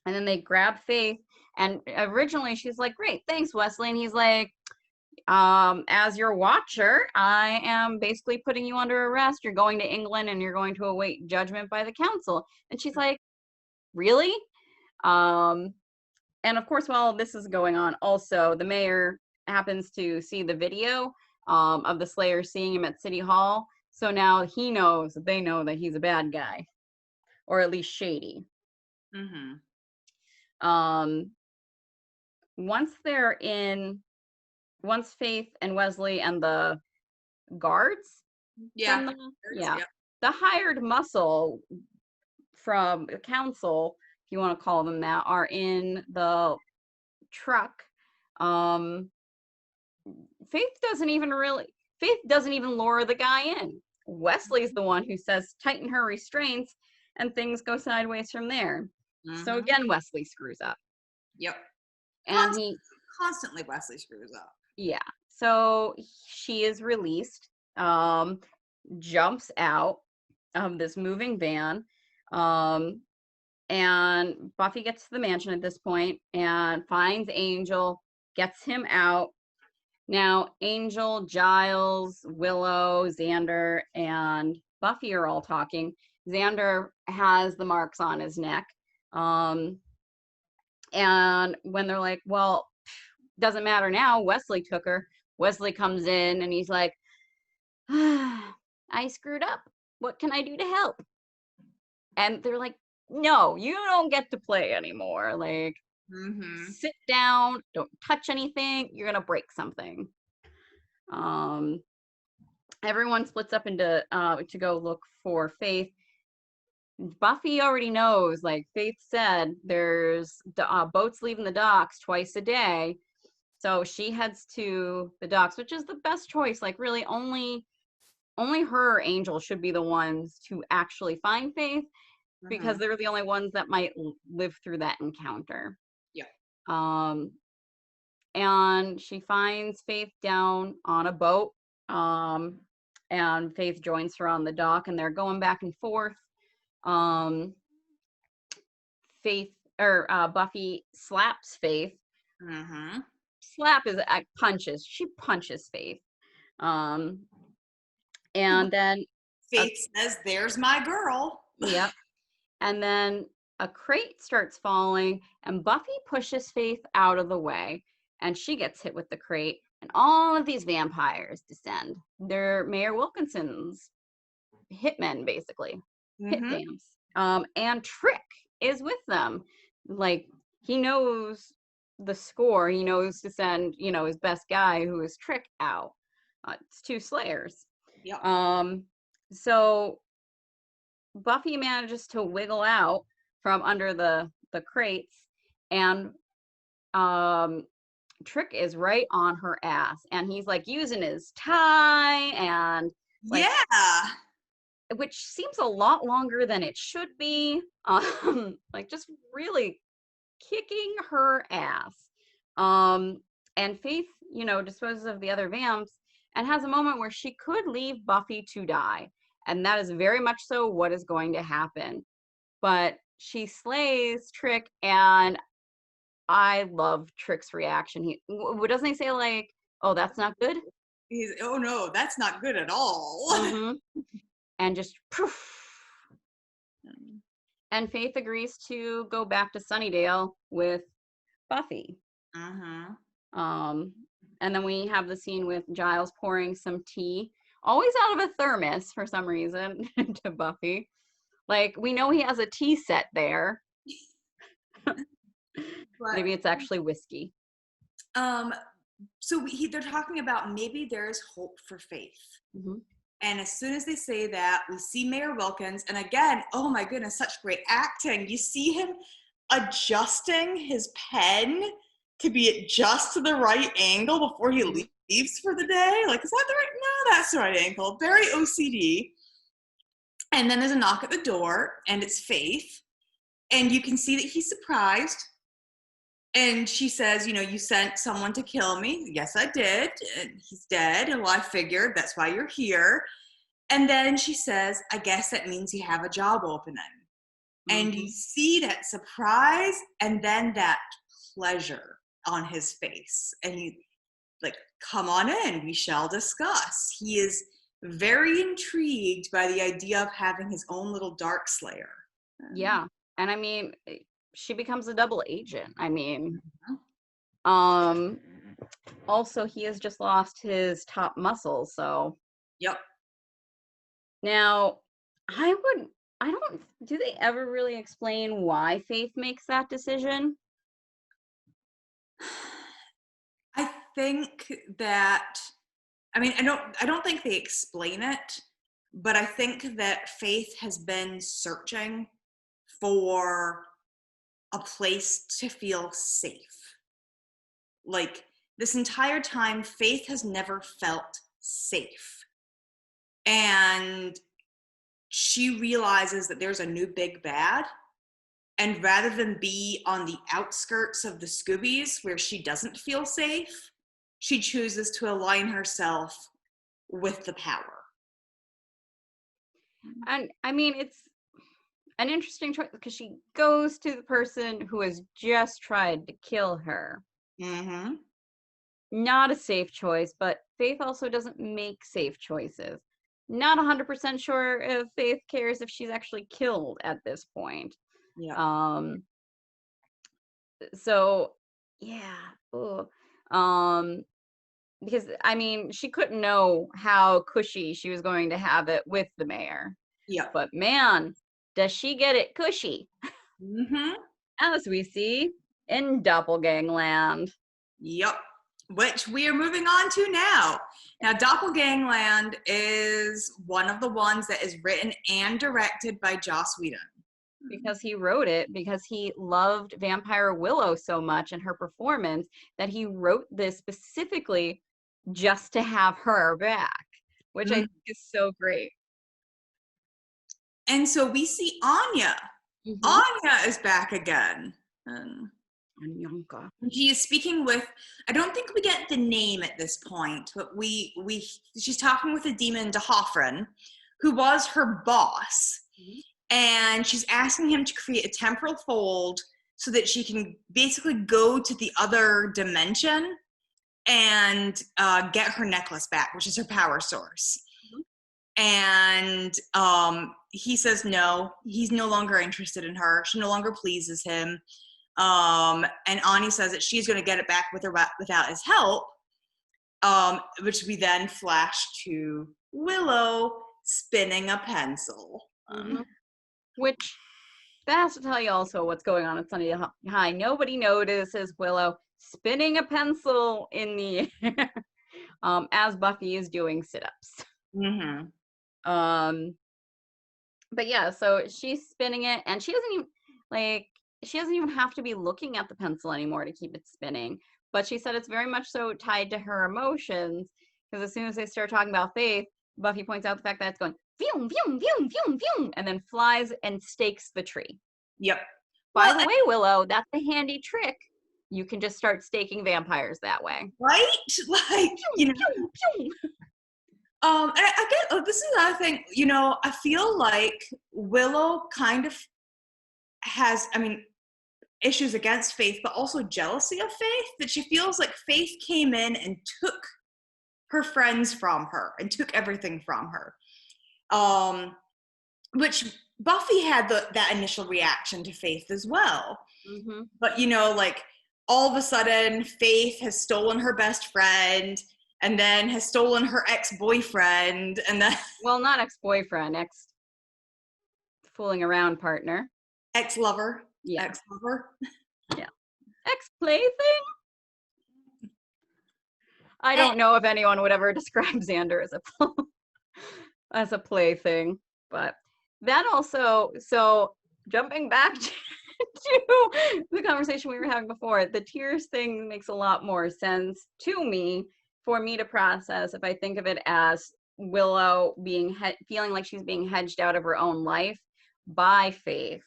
A: then they grab Faith, and originally she's like, great, thanks, Wesley. And he's like, as your watcher, I am basically putting you under arrest. You're going to England and you're going to await judgment by the council. And she's like, really? And of course, while this is going on, also the mayor happens to see the video of the Slayer seeing him at City Hall. So now he knows, they know that he's a bad guy, or at least shady. Once Faith and Wesley and the guards, the hired muscle from the council, if you want to call them that, are in the truck. Faith doesn't even lure the guy in. Wesley's the one who says, tighten her restraints, and things go sideways from there. So again, Wesley screws up.
B: Yep.
A: And he,
B: Constantly Wesley screws up.
A: yeah. So she is released, jumps out of this moving van, and Buffy gets to the mansion at this point and finds Angel, gets him out. Now, Angel, Giles, Willow, Xander, and Buffy are all talking. Xander has the marks on his neck. And when they're like, well, doesn't matter now, Wesley took her. Wesley comes in and he's like, I screwed up. What can I do to help? And they're like, no, you don't get to play anymore. Like, sit down, don't touch anything. You're going to break something. Everyone splits up into to go look for Faith. Buffy already knows, like Faith said, there's boats leaving the docks twice a day. So she heads to the docks, which is the best choice. Like, really, only her or Angel should be the ones to actually find Faith, because they're the only ones that might live through that encounter.
B: Yeah.
A: And she finds Faith down on a boat. And Faith joins her on the dock, and they're going back and forth. Buffy slaps Faith. Slap is punches. She punches Faith. And then
B: Faith says, "There's my girl."
A: Yep. And then a crate starts falling, and Buffy pushes Faith out of the way, and she gets hit with the crate. And all of these vampires descend. They're Mayor Wilkinson's hitmen, basically. Hit vamps. And Trick is with them. Like, he knows the score. He knows to send, his best guy, who is Trick, out. It's 2 Slayers.
B: Yeah.
A: So Buffy manages to wiggle out from under the crates, and Trick is right on her ass, and he's like using his tie and like,
B: yeah,
A: which seems a lot longer than it should be. Like, just really kicking her ass. And Faith, disposes of the other vamps and has a moment where she could leave Buffy to die. And that is very much so what is going to happen. But she slays Trick, and I love Trick's reaction. Doesn't he say, like, oh, that's not good?
B: Oh no, that's not good at all.
A: And just poof. And Faith agrees to go back to Sunnydale with Buffy. And then we have the scene with Giles pouring some tea, always out of a thermos for some reason, to Buffy. Like, we know he has a tea set there. Maybe it's actually whiskey.
B: So they're talking about maybe there's hope for Faith. And as soon as they say that, we see Mayor Wilkins. And again, oh my goodness, such great acting. You see him adjusting his pen to be at just the right angle before he leaves for the day. Like, is that the right? No, that's the right angle. Very OCD. And then there's a knock at the door, and it's Faith. And you can see that he's surprised. And she says, you sent someone to kill me. Yes, I did. And he's dead. And well, I figured that's why you're here. And then she says, I guess that means you have a job opening. And you see that surprise and then that pleasure on his face. And he, like, come on in. We shall discuss. He is very intrigued by the idea of having his own little dark slayer.
A: Yeah. And I mean, she becomes a double agent. I mean, also he has just lost his top muscle, so.
B: Yep.
A: Now, do they ever really explain why Faith makes that decision?
B: I think that, I don't think they explain it, but I think that Faith has been searching for a place to feel safe. Like, this entire time, Faith has never felt safe. And she realizes that there's a new big bad, And rather than be on the outskirts of the Scoobies where she doesn't feel safe, she chooses to align herself with the power.
A: And I mean, it's an interesting choice because she goes to the person who has just tried to kill her.
B: Mm-hmm.
A: Not a safe choice, but Faith also doesn't make safe choices. Not 100% sure if Faith cares if she's actually killed at this point.
B: Yeah.
A: So yeah. Ugh. Because I mean, she couldn't know how cushy she was going to have it with the mayor.
B: Yeah.
A: But man, does she get it cushy,
B: Mm-hmm.
A: as we see in Doppelgangland.
B: Yep. Which we are moving on to now. Now, Doppelgangland is one of the ones that is written and directed by Joss Whedon.
A: Because he wrote it, because he loved Vampire Willow so much and her performance that he wrote this specifically just to have her back, which I think is so great.
B: And so we see Anya.
A: Mhm.
B: Anya is back again.
A: Anyanka.
B: She is speaking with, I don't think we get the name at this point, but she's talking with a demon, Dahofran, who was her boss.
A: Mhm.
B: And she's asking him to create a temporal fold so that she can basically go to the other dimension and get her necklace back, which is her power source. And he says no, he's no longer interested in her. She no longer pleases him. And Ani says that she's going to get it back without his help, which we then flash to Willow spinning a pencil.
A: Mm-hmm. Which, that has to tell you also what's going on at Sunny High. Nobody notices Willow spinning a pencil in the air as Buffy is doing sit-ups.
B: Mm-hmm.
A: But yeah, so she's spinning it, and she doesn't even have to be looking at the pencil anymore to keep it spinning. But she said it's very much so tied to her emotions, because as soon as they start talking about Faith, Buffy points out the fact that it's going vroom, vroom, vroom, vroom, vroom, and then flies and stakes the tree.
B: Yep.
A: By the way, Willow, that's a handy trick. You can just start staking vampires that way.
B: Right? Like, you know.
A: Pew, pew.
B: And I get, this is another thing, you know, I feel like Willow kind of has, I mean, issues against Faith, but also jealousy of Faith, that she feels like Faith came in and took her friends from her and took everything from her. Which Buffy had that initial reaction to Faith as well.
A: Mm-hmm.
B: But, you know, like, all of a sudden, Faith has stolen her best friend, and then has stolen her ex-boyfriend, and then...
A: Well, not ex-boyfriend, ex-fooling around partner.
B: Ex-lover.
A: Yeah.
B: Ex-lover.
A: Yeah. Ex-plaything? I don't know if anyone would ever describe Xander as a plaything, but that also, so jumping back to the conversation we were having before, the tears thing makes a lot more sense to me, for me to process, if I think of it as Willow feeling like she's being hedged out of her own life by Faith.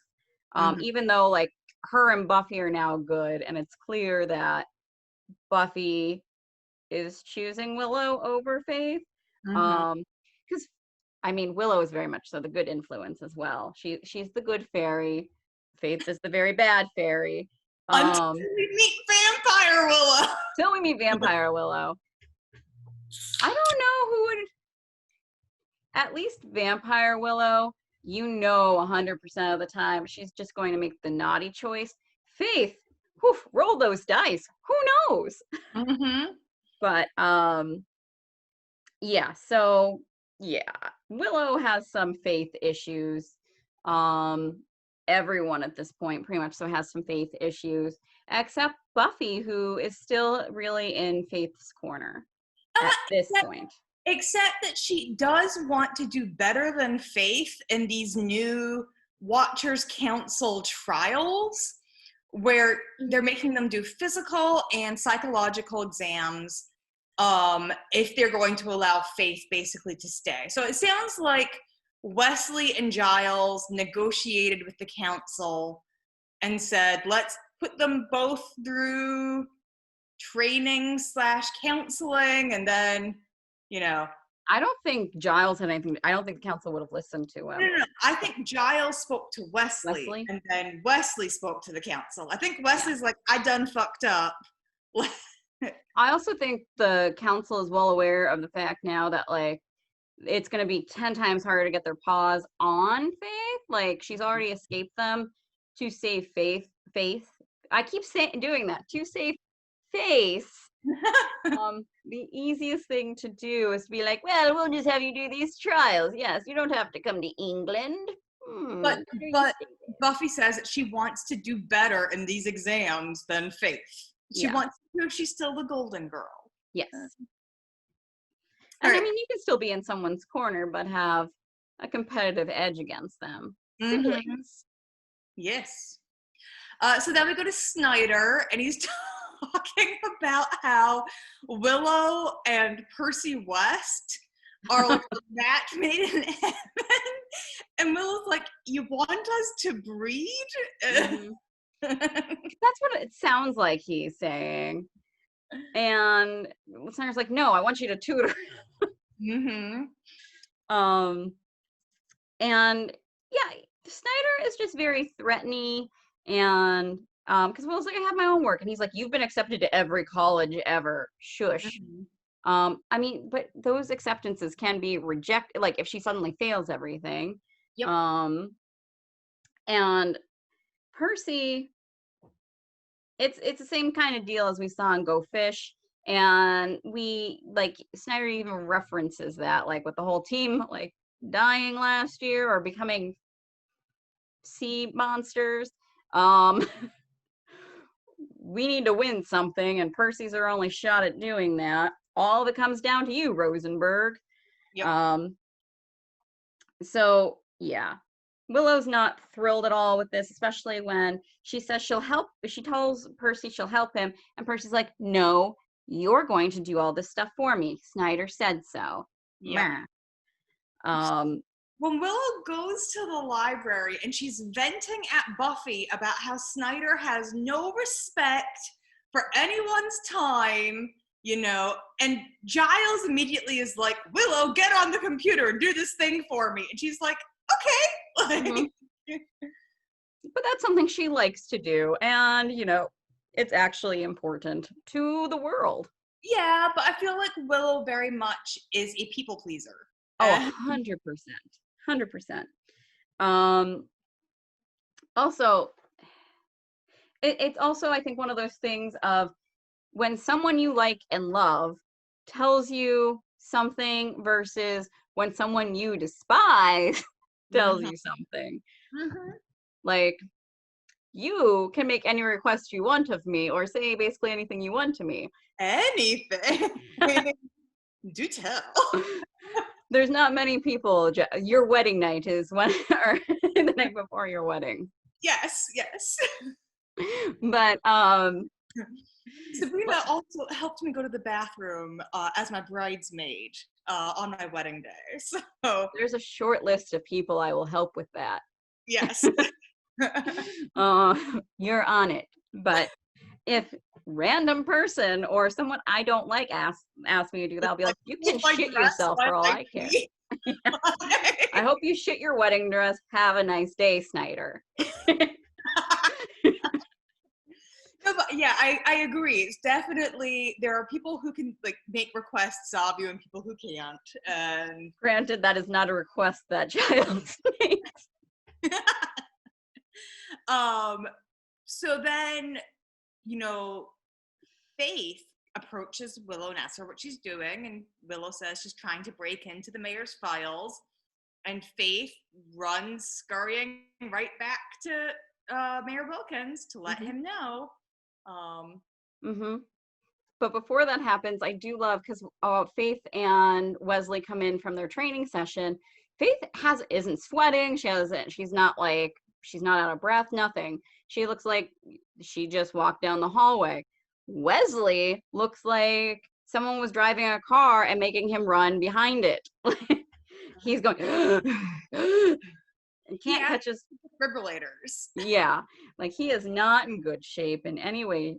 A: Even though like her and Buffy are now good, and it's clear that Buffy is choosing Willow over Faith. Because I mean, Willow is very much so the good influence as well. She's the good fairy. Faith is the very bad fairy.
B: Until we meet Vampire Willow.
A: Till we meet Vampire Willow. I don't know who would, at least Vampire Willow, you know 100% of the time she's just going to make the naughty choice. Faith, whew, roll those dice. Who knows? But yeah, so yeah, Willow has some Faith issues. Everyone at this point pretty much so has some Faith issues, except Buffy, who is still really in Faith's corner at this point.
B: Except that she does want to do better than Faith in these new Watchers Council trials, where they're making them do physical and psychological exams if they're going to allow Faith basically to stay. So it sounds like Wesley and Giles negotiated with the council and said, let's put them both through training / counseling, and then,
A: I don't think Giles had anything. I don't think the council would have listened to him.
B: No. I think Giles spoke to
A: Wesley?
B: and then Wesley spoke to the council. I think Wesley's like, I done fucked up.
A: I also think the council is well aware of the fact now that, like, it's going to be 10 times harder to get their paws on Faith. Like, she's already escaped them to save Faith. I keep doing that. To save Faith. The easiest thing to do is to be like, well, we'll just have you do these trials. Yes, you don't have to come to England.
B: But Buffy says that she wants to do better in these exams than Faith. She wants to prove she's still the golden girl.
A: Yes. And I mean, you can still be in someone's corner, but have a competitive edge against them. Siblings.
B: Yes. So then we go to Snyder, and he's talking about how Willow and Percy West are like a match made in heaven. And Willow's like, you want us to breed?
A: That's what it sounds like he's saying. And Snyder's like, no, I want you to tutor. And yeah, Snyder is just very threatening, and because Will's like, I have my own work, and he's like, you've been accepted to every college ever. Shush. I mean, but those acceptances can be rejected, like if she suddenly fails everything. And Percy, it's the same kind of deal as we saw in Go Fish. And we, like, Snyder even references that, like, with the whole team, like, dying last year or becoming sea monsters. We need to win something, and Percy's our only shot at doing that. All of it comes down to you, Rosenberg. So, yeah. Willow's not thrilled at all with this, especially when she says she'll help. She tells Percy she'll help him, and Percy's like, no, you're going to do all this stuff for me. Snyder said so.
B: When Willow goes to the library and she's venting at Buffy about how Snyder has no respect for anyone's time, and Giles immediately is like, Willow, get on the computer and do this thing for me. And she's like, okay.
A: But that's something she likes to do. And, it's actually important to the world.
B: Yeah, but I feel like Willow very much is a people pleaser.
A: Oh, 100%. 100%. Also, it's also, I think, one of those things of when someone you like and love tells you something versus when someone you despise tells you something. Like, you can make any request you want of me or say basically anything you want to me.
B: Anything. Do tell.
A: There's not many people. Your wedding night is when, or the night before your wedding.
B: Yes.
A: But
B: Sabrina also helped me go to the bathroom as my bridesmaid on my wedding day. So
A: there's a short list of people I will help with that.
B: Yes.
A: You're on it. But if random person or someone I don't like ask me to do that, I'll be like, you can shit yourself for all I care. I hope you shit your wedding dress. Have a nice day, Snyder.
B: No, but yeah, I agree. It's definitely, there are people who can like make requests of you and people who can't. And
A: granted, that is not a request that child makes.
B: So then, Faith approaches Willow and asks her what she's doing, and Willow says she's trying to break into the mayor's files, and Faith runs scurrying right back to Mayor Wilkins to let him know.
A: But before that happens, I do love, because Faith and Wesley come in from their training session. Faith isn't sweating. She's not out of breath, nothing. She looks like she just walked down the hallway. Wesley looks like someone was driving a car and making him run behind it. He's going, can't catch his
B: defibrillators.
A: Yeah, like he is not in good shape in any way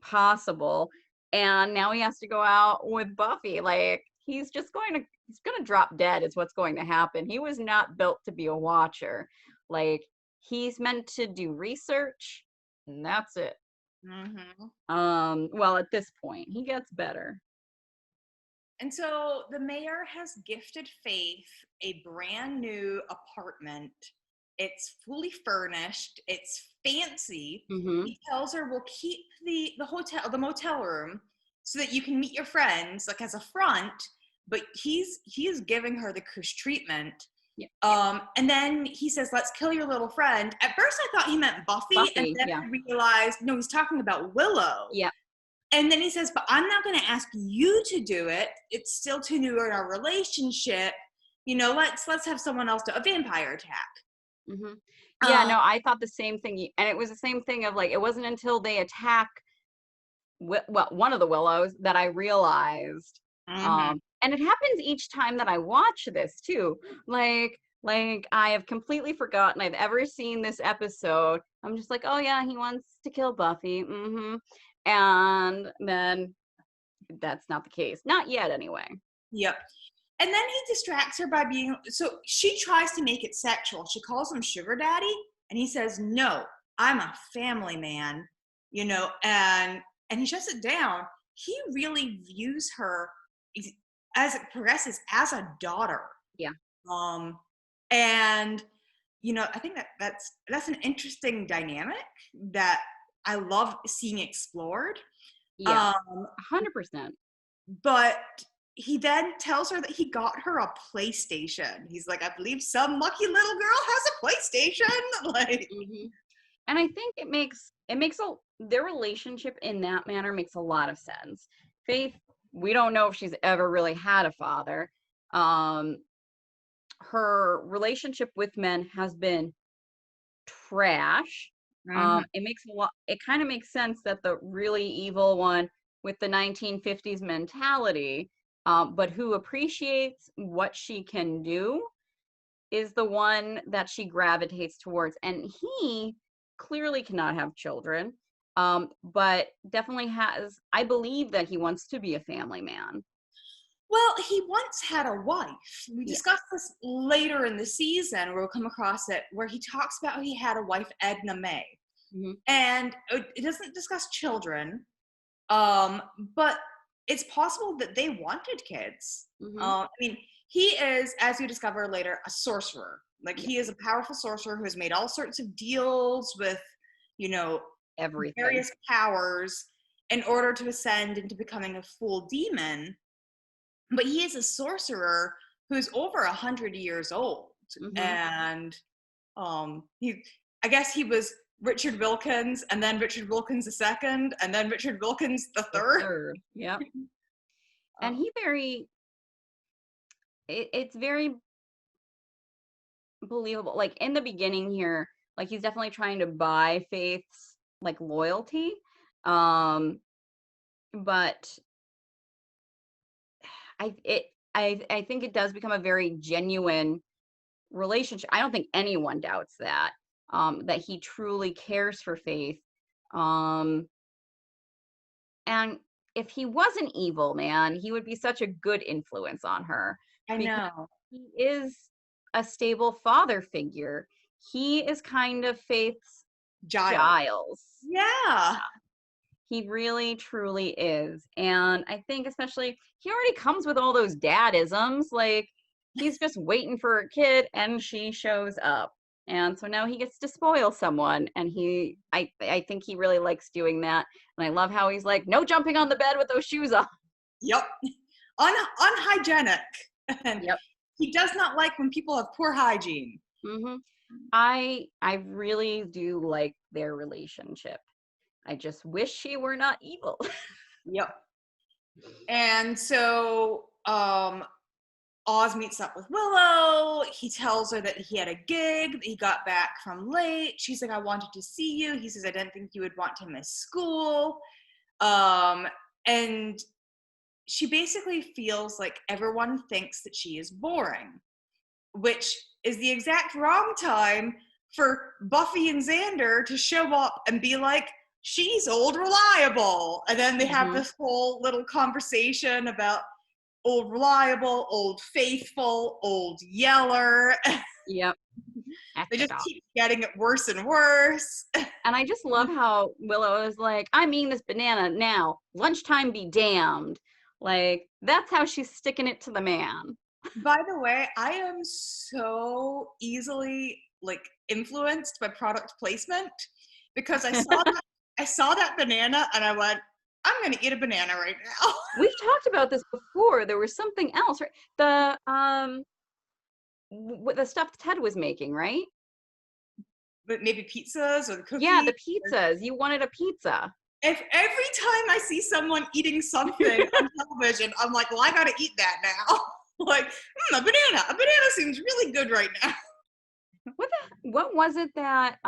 A: possible, and now he has to go out with Buffy. Like he's gonna drop dead is what's going to happen. He was not built to be a watcher. Like he's meant to do research, and that's it. Well, at this point, he gets better.
B: And so the mayor has gifted Faith a brand new apartment. It's fully furnished. It's fancy. He tells her, we'll keep the motel room so that you can meet your friends, like as a front, but he is giving her the cush treatment. Yeah. And then he says, let's kill your little friend. At first I thought he meant Buffy and then I realized, no, he's talking about Willow.
A: Yeah.
B: And then he says, but I'm not going to ask you to do it. It's still too new in our relationship. You know, let's have someone else do a vampire attack.
A: Yeah, no, I thought the same thing. And it was the same thing of like, it wasn't until they attack one of the Willows that I realized. And it happens each time that I watch this too. Like I have completely forgotten I've ever seen this episode. I'm just like, oh yeah, he wants to kill Buffy. And then that's not the case. Not yet, anyway.
B: Yep. And then he distracts her by so she tries to make it sexual. She calls him sugar daddy, and he says, no, I'm a family man, you know, and he shuts it down. He really views her as it progresses as a daughter.
A: Yeah.
B: And, you know, I think that's an interesting dynamic that I love seeing explored.
A: Yeah, 100%.
B: But he then tells her that he got her a PlayStation. He's like, I believe some lucky little girl has a PlayStation. Like,
A: and I think it makes their relationship in that manner makes a lot of sense. Faith, we don't know if she's ever really had a father. Her relationship with men has been trash. It kind of makes sense that the really evil one with the 1950s mentality, but who appreciates what she can do, is the one that she gravitates towards. And he clearly cannot have children, but definitely has, I believe that he wants to be a family man.
B: Well, he once had a wife. We discussed this later in the season, where we'll come across it, where he talks about how he had a wife, Edna May. And it doesn't discuss children, but it's possible that they wanted kids. I mean, he is, as you discover later, a sorcerer. Like, he is a powerful sorcerer who has made all sorts of deals with, you know,
A: everything,
B: various powers in order to ascend into becoming a full demon. But he is a sorcerer who's over 100 years old. And I guess he was Richard Wilkins, and then Richard Wilkins II, and then Richard Wilkins III.
A: Yep. And it's very believable. Like in the beginning here, like he's definitely trying to buy Faith's like loyalty. But I think it does become a very genuine relationship. I don't think anyone doubts that he truly cares for Faith. And if he wasn't evil, man, he would be such a good influence on her.
B: I know.
A: He is a stable father figure. He is kind of Faith's Giles.
B: Yeah.
A: He really, truly is. And I think especially, he already comes with all those dad-isms. Like, he's just waiting for a kid, and she shows up. And so now he gets to spoil someone. And I think he really likes doing that. And I love how he's like, no jumping on the bed with those shoes on.
B: Yep. Unhygienic. And he does not like when people have poor hygiene.
A: I really do like their relationship. I just wish she were not evil.
B: Yep. And so Oz meets up with Willow. He tells her that he had a gig, that he got back from late. She's like, I wanted to see you. He says, I didn't think you would want to miss school. And she basically feels like everyone thinks that she is boring, which is the exact wrong time for Buffy and Xander to show up and be like, she's old reliable. And then they have this whole little conversation about old reliable, old faithful, old yeller.
A: Yep.
B: They just keep getting it worse and worse.
A: And I just love how Willow is like, I'm eating this banana now. Lunchtime be damned. Like, that's how she's sticking it to the man.
B: By the way, I am so easily like influenced by product placement because I saw that banana and I went, I'm gonna eat a banana right now.
A: We've talked about this before. There was something else, right? The stuff Ted was making, right?
B: But maybe pizzas or the cookies.
A: Yeah, the pizzas. You wanted a pizza.
B: If every time I see someone eating something on television, I'm like, well, I gotta eat that now. Like, a banana. A banana seems really good right now.
A: What was it that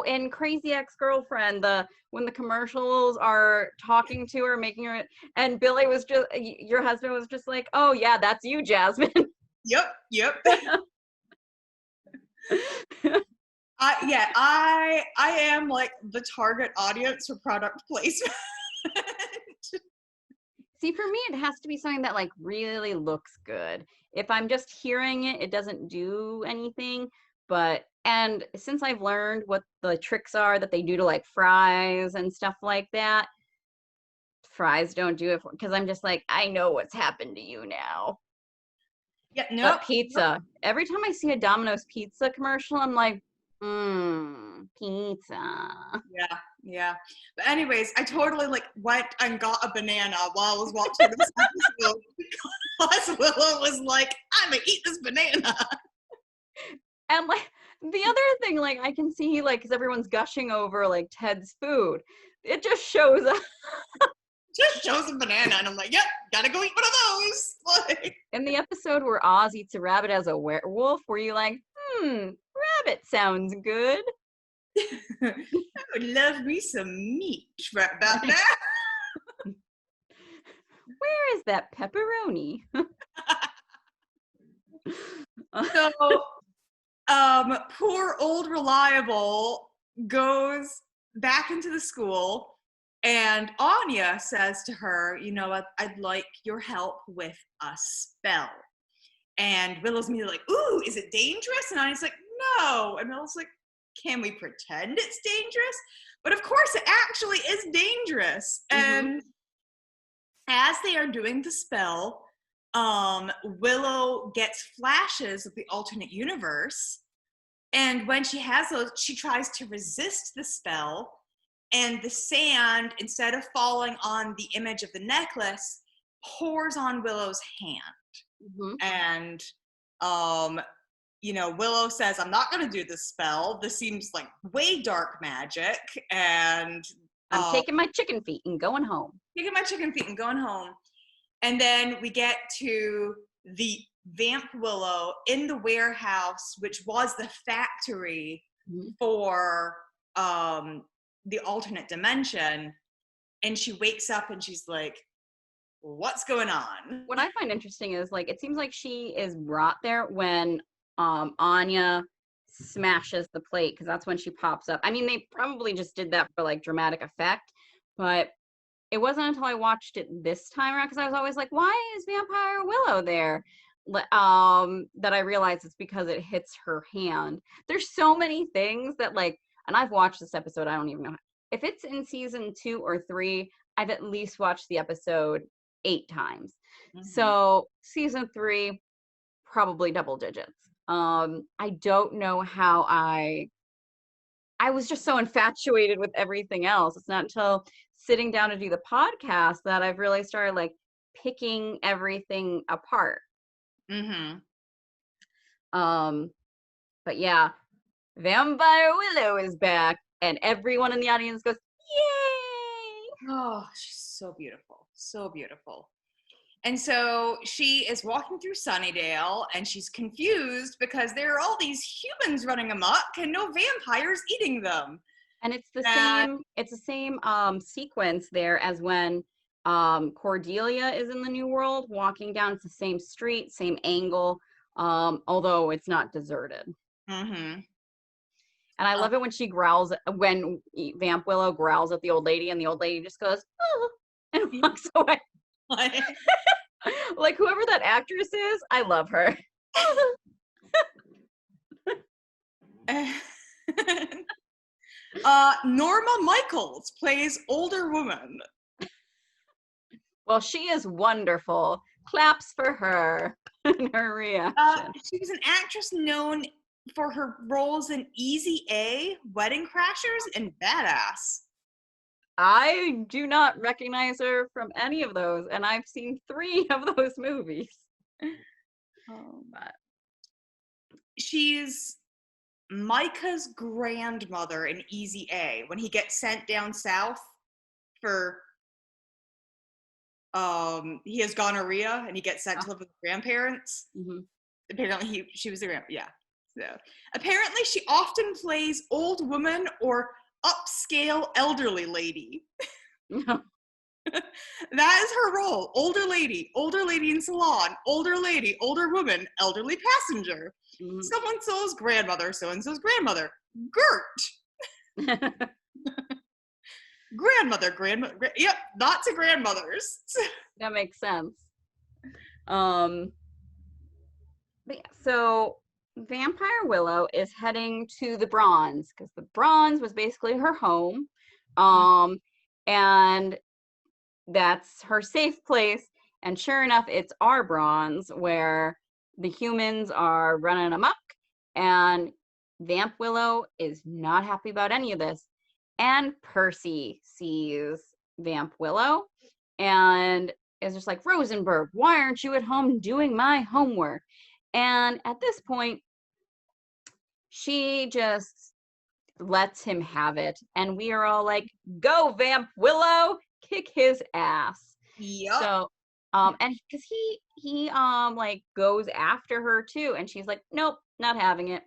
A: in Crazy Ex-Girlfriend, when the commercials are talking to her, making her, and Billy was just, your husband was just like, oh yeah, that's you, Jasmine.
B: Yep. I am like the target audience for product placement.
A: See, for me, it has to be something that like really looks good. If I'm just hearing it, it doesn't do anything. And since I've learned what the tricks are that they do to like fries and stuff like that, fries don't do it because I'm just like, I know what's happened to you now.
B: Yeah, no.
A: But pizza. Every time I see a Domino's pizza commercial, I'm like, pizza.
B: Yeah. But anyways, I totally like went and got a banana while I was watching this episode because Willow was like, I'm gonna eat this banana.
A: And like the other thing, like I can see like, because everyone's gushing over like Ted's food, it just shows up.
B: Just shows a banana, and I'm like, yep, gotta go eat one of those. Like,
A: in the episode where Oz eats a rabbit as a werewolf, were you like, rabbit sounds good?
B: I would love me some meat right about now.
A: Where is that pepperoni?
B: So, poor old reliable goes back into the school, and Anya says to her, you know, I'd like your help with a spell. And Willow's immediately like, ooh, is it dangerous? And Anya's like, no. And Willow's like, can we pretend it's dangerous? But of course it actually is dangerous. And as they are doing the spell, Willow gets flashes of the alternate universe. And when she has those, she tries to resist the spell. And the sand, instead of falling on the image of the necklace, pours on Willow's hand. And, you know, Willow says, I'm not going to do this spell. This seems like way dark magic. And
A: I'm taking my chicken feet and going home.
B: And then we get to the vamp Willow in the warehouse, which was the factory for the alternate dimension. And she wakes up and she's like, what's going on?
A: What I find interesting is like, it seems like she is brought there when Anya smashes the plate, because that's when she pops up. I mean, they probably just did that for like dramatic effect, but it wasn't until I watched it this time around, because I was always like, why is Vampire Willow there? That I realized it's because it hits her hand. There's so many things that like, and I've watched this episode, I don't even know. If it's in season 2 or 3, I've at least watched the episode 8 times. So season 3, probably double digits. I don't know how I was just so infatuated with everything else. It's not until sitting down to do the podcast that I've really started like picking everything apart. But yeah, Vampire Willow is back, and everyone in the audience goes, yay!
B: Oh, she's so beautiful. So beautiful. And so she is walking through Sunnydale, and she's confused because there are all these humans running amok and no vampires eating them.
A: And it's the same sequence there as when Cordelia is in the New World, walking down. It's the same street, same angle, although it's not deserted.
B: Mm-hmm.
A: And I love it when she growls, when Vamp Willow growls at the old lady, and the old lady just goes, oh, and walks away. Like, whoever that actress is, I love her.
B: Norma Michaels plays older woman.
A: Well, she is wonderful. Claps for her and her reaction.
B: She was an actress known for her roles in Easy A, Wedding Crashers, and Badass.
A: I do not recognize her from any of those, and I've seen 3 of those movies. But
B: she's Micah's grandmother in Easy A when he gets sent down south for he has gonorrhea and he gets sent to live with his grandparents.
A: Mm-hmm.
B: Apparently she was the yeah. So apparently she often plays old woman or upscale elderly lady. That is her role. Older lady in salon, older lady, older woman, elderly passenger. Mm-hmm. So-and-so's grandmother, so-and-so's grandmother. Gert. Grandmother, yep, lots of grandmothers.
A: That makes sense. But yeah, so Vampire Willow is heading to the Bronze, because the Bronze was basically her home. And that's her safe place. And sure enough, it's our Bronze, where the humans are running amok, and Vamp Willow is not happy about any of this. And Percy sees Vamp Willow and is just like, Rosenberg, why aren't you at home doing my homework? And at this point, she just lets him have it. And we are all like, go, Vamp Willow, kick his ass.
B: Yep.
A: So, and because he like goes after her too. And she's like, nope, not having it.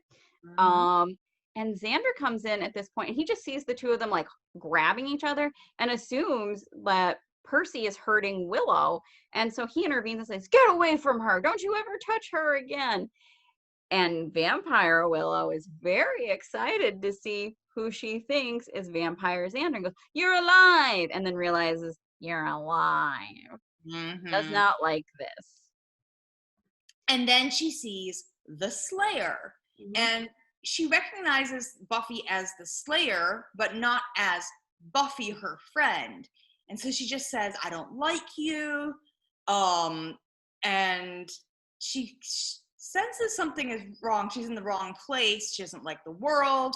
A: Mm-hmm. And Xander comes in at this point, and he just sees the 2 of them like grabbing each other and assumes that Percy is hurting Willow. And so he intervenes and says, get away from her. Don't you ever touch her again. And Vampire Willow is very excited to see who she thinks is Vampire Xander, and goes, you're alive. And then realizes, you're alive. Mm-hmm. Does not like this.
B: And then she sees the Slayer. Mm-hmm. And she recognizes Buffy as the Slayer, but not as Buffy, her friend. And so she just says, I don't like you. And she senses something is wrong. She's in the wrong place. She doesn't like the world.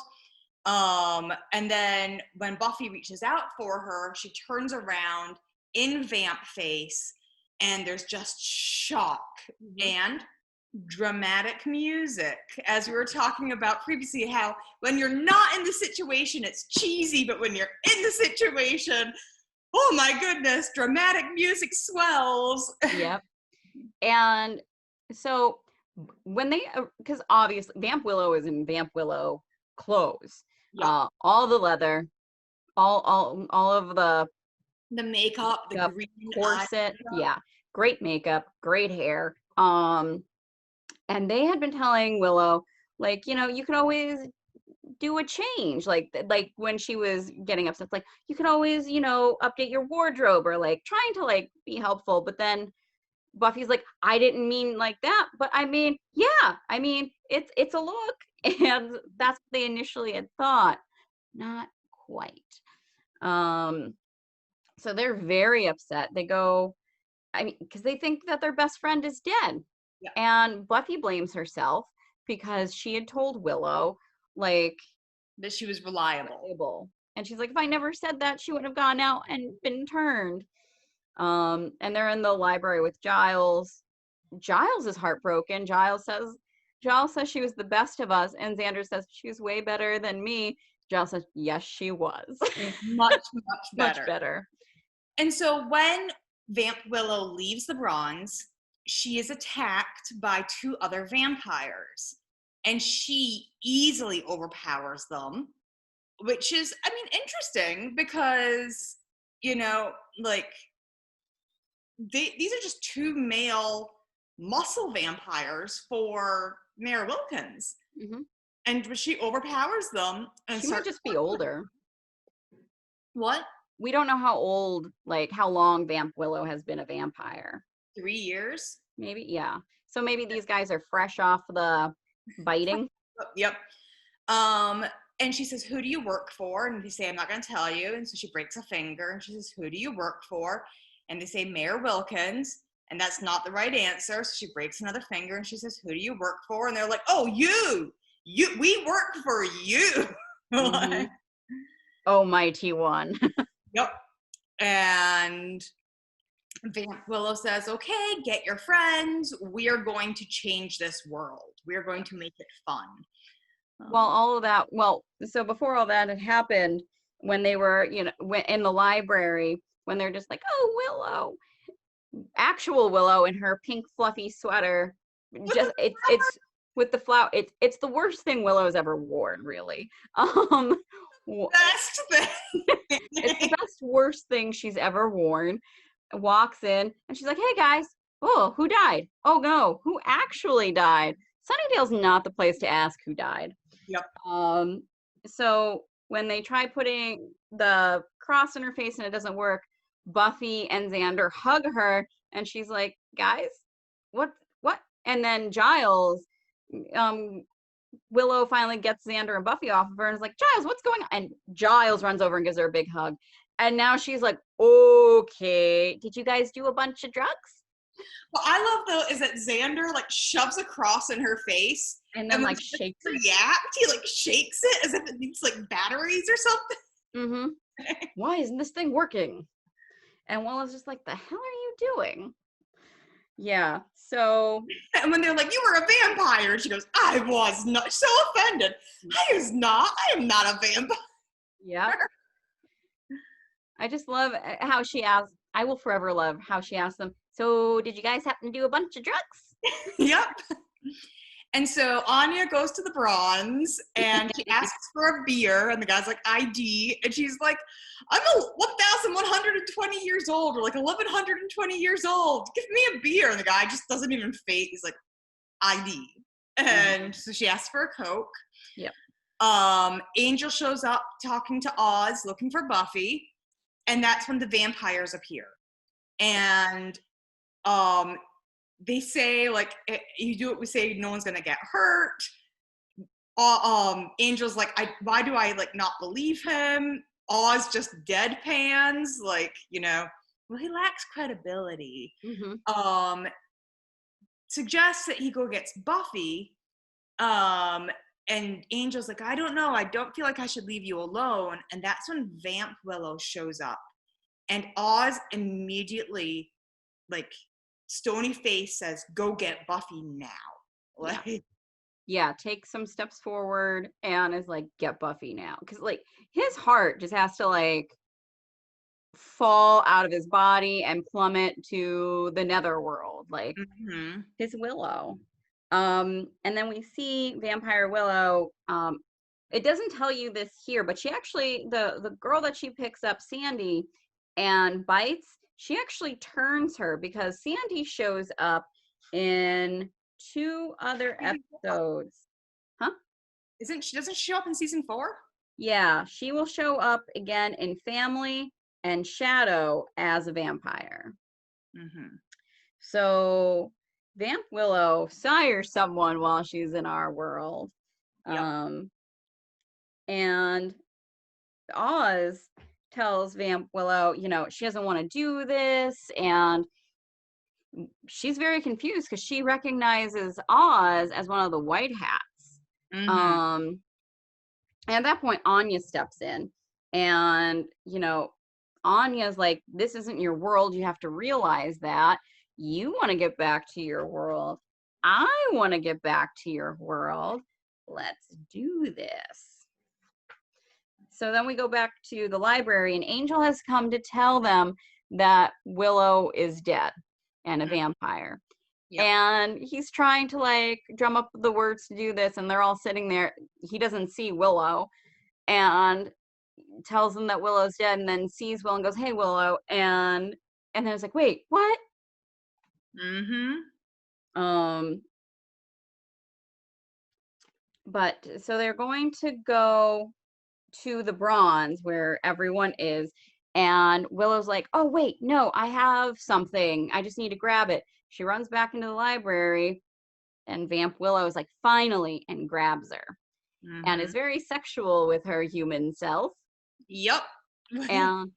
B: And then when Buffy reaches out for her, she turns around in vamp face, and there's just shock and dramatic music, as we were talking about previously, how when you're not in the situation it's cheesy, but when you're in the situation, oh my goodness, dramatic music swells.
A: Yep. And so when they, because obviously Vamp Willow is in Vamp Willow clothes. Yep. All the leather, all of the
B: makeup, the green
A: corset, yeah, great makeup, great hair. And they had been telling Willow, like, you know, you can always do a change, like when she was getting upset, like, you can always, you know, update your wardrobe, or like trying to like be helpful. But then Buffy's like, I didn't mean like that, but I mean, yeah, I mean, it's a look. And that's what they initially had thought. Not quite. So they're very upset. They go, I mean, because they think that their best friend is dead. Yeah. And Buffy blames herself because she had told Willow, like,
B: that she was reliable.
A: And she's like, if I never said that, she would have gone out and been turned. And they're in the library with Giles. Giles is heartbroken. Giles says she was the best of us. And Xander says she was way better than me. Giles says, yes, she was.
B: Much better.
A: Much better.
B: And so when Vamp Willow leaves the Bronze, she is attacked by 2 other vampires, and she easily overpowers them, which is, I mean, interesting because, you know, like, these are just two male muscle vampires for Mayor Wilkins.
A: Mm-hmm.
B: And she overpowers them. And
A: She might just be older.
B: What?
A: We don't know how old, like how long Vamp Willow has been a vampire.
B: 3 years?
A: Maybe, yeah. So maybe these guys are fresh off the biting.
B: Yep. And she says, who do you work for? And they say, I'm not going to tell you. And so she breaks a finger and she says, who do you work for? And they say, Mayor Wilkins. And that's not the right answer. So she breaks another finger and she says, who do you work for? And they're like, oh, we work for you.
A: Mm-hmm. Oh, mighty one.
B: Yep. And Vamp Willow says, okay, get your friends. We are going to change this world. We are going to make it fun.
A: Well, all of that, so before all that had happened, when they were, in the library, when they're just like, oh, Willow, actual Willow in her pink fluffy sweater, it's with the flower, it's the worst thing Willow's ever worn, really.
B: Best thing.
A: It's the worst thing she's ever worn. Walks in and she's like, hey guys, oh, who died? Oh no, who actually died? Sunnydale's not the place to ask who died.
B: Yep.
A: So when they try putting the cross in her face and it doesn't work, Buffy and Xander hug her and she's like, guys, what? And then Giles, Willow finally gets Xander and Buffy off of her and is like, Giles, what's going on? And Giles runs over and gives her a big hug. And now she's like, okay, did you guys do a bunch of drugs?
B: What I love though is that Xander like shoves a cross in her face
A: and then like shakes it.
B: React, he like shakes it as if it needs like batteries or something.
A: Mm-hmm. Why isn't this thing working? And Willow's just like, the hell are you doing? Yeah. So.
B: And when they're like, you were a vampire, she goes, I was not. So offended. I am not a vampire.
A: Yeah. I just love how she asks. I will forever love how she asks them, so did you guys happen to do a bunch of drugs?
B: Yep. And so Anya goes to the Bronze and she asks for a beer and the guy's like, ID. And she's like, I'm 1,120 years old or like 1,120 years old. Give me a beer. And the guy just doesn't even fake. He's like, ID. And so she asks for a Coke.
A: Yep.
B: Angel shows up talking to Oz, looking for Buffy. And that's when the vampires appear. And they say, like, you do what we say, no one's gonna get hurt. Angel's like, why do I like not believe him? Oz just deadpans, like, well, he lacks credibility.
A: Mm-hmm.
B: Suggests that he go gets Buffy. And Angel's like, I don't know, I don't feel like I should leave you alone. And that's when Vamp Willow shows up. And Oz immediately, like, stony face says, go get Buffy now. Like,
A: yeah, take some steps forward and is like, get Buffy now. Because, like, his heart just has to, like, fall out of his body and plummet to the netherworld. Like, his Willow. And then we see Vampire Willow. It doesn't tell you this here, but she actually, the girl that she picks up, Sandy, and bites, she actually turns her because Sandy shows up in 2 other episodes. Huh?
B: Doesn't she show up in season 4?
A: Yeah, she will show up again in Family and Shadow as a vampire. So Vamp Willow sires someone while she's in our world. Yep. And Oz tells Vamp Willow, she doesn't want to do this, and she's very confused because she recognizes Oz as one of the White Hats. And at that point, Anya steps in, and Anya's like, this isn't your world. You have to realize that. You want to get back to your world. I want to get back to your world. Let's do this. So then we go back to the library, and Angel has come to tell them that Willow is dead and a vampire. Yep. And he's trying to, like, drum up the words to do this, and they're all sitting there. He doesn't see Willow and tells them that Willow's dead, and then sees Willow and goes, hey, Willow. And then it's like, wait, what? Um, but so they're going to go to the bronze where everyone is, and Willow's like, oh wait, no, I have something, I just need to grab it. She runs back into the library, and Vamp Willow is like, finally, and grabs her, and is very sexual with her human self.
B: Yep.
A: And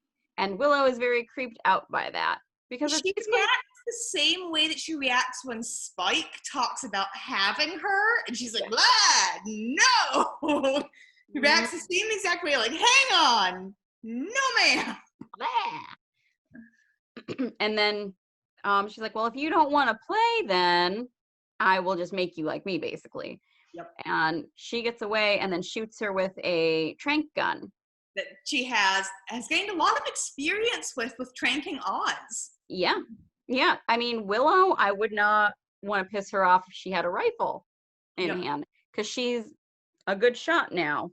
A: Willow is very creeped out by that, because
B: She reacts the same way that she reacts when Spike talks about having her, and she's like, blah, no. She reacts the same exact way, like, hang on, no ma'am.
A: And then she's like, well, if you don't want to play, then I will just make you like me, basically.
B: Yep.
A: And she gets away and then shoots her with a trank gun
B: that she has gained a lot of experience with tranking Oz.
A: Yeah. I mean, Willow, I would not want to piss her off if she had a rifle in hand, because she's a good shot now.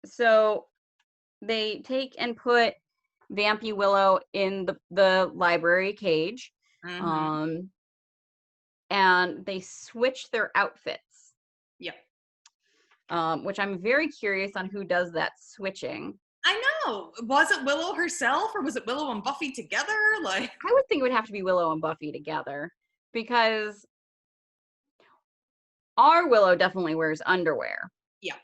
A: So they take and put Vampy Willow in the library cage. And they switch their outfits.
B: Yep.
A: Which I'm very curious on who does that switching.
B: I know. Was it Willow herself, or was it Willow and Buffy together? Like,
A: I would think it would have to be Willow and Buffy together, because our Willow definitely wears underwear.
B: Yeah.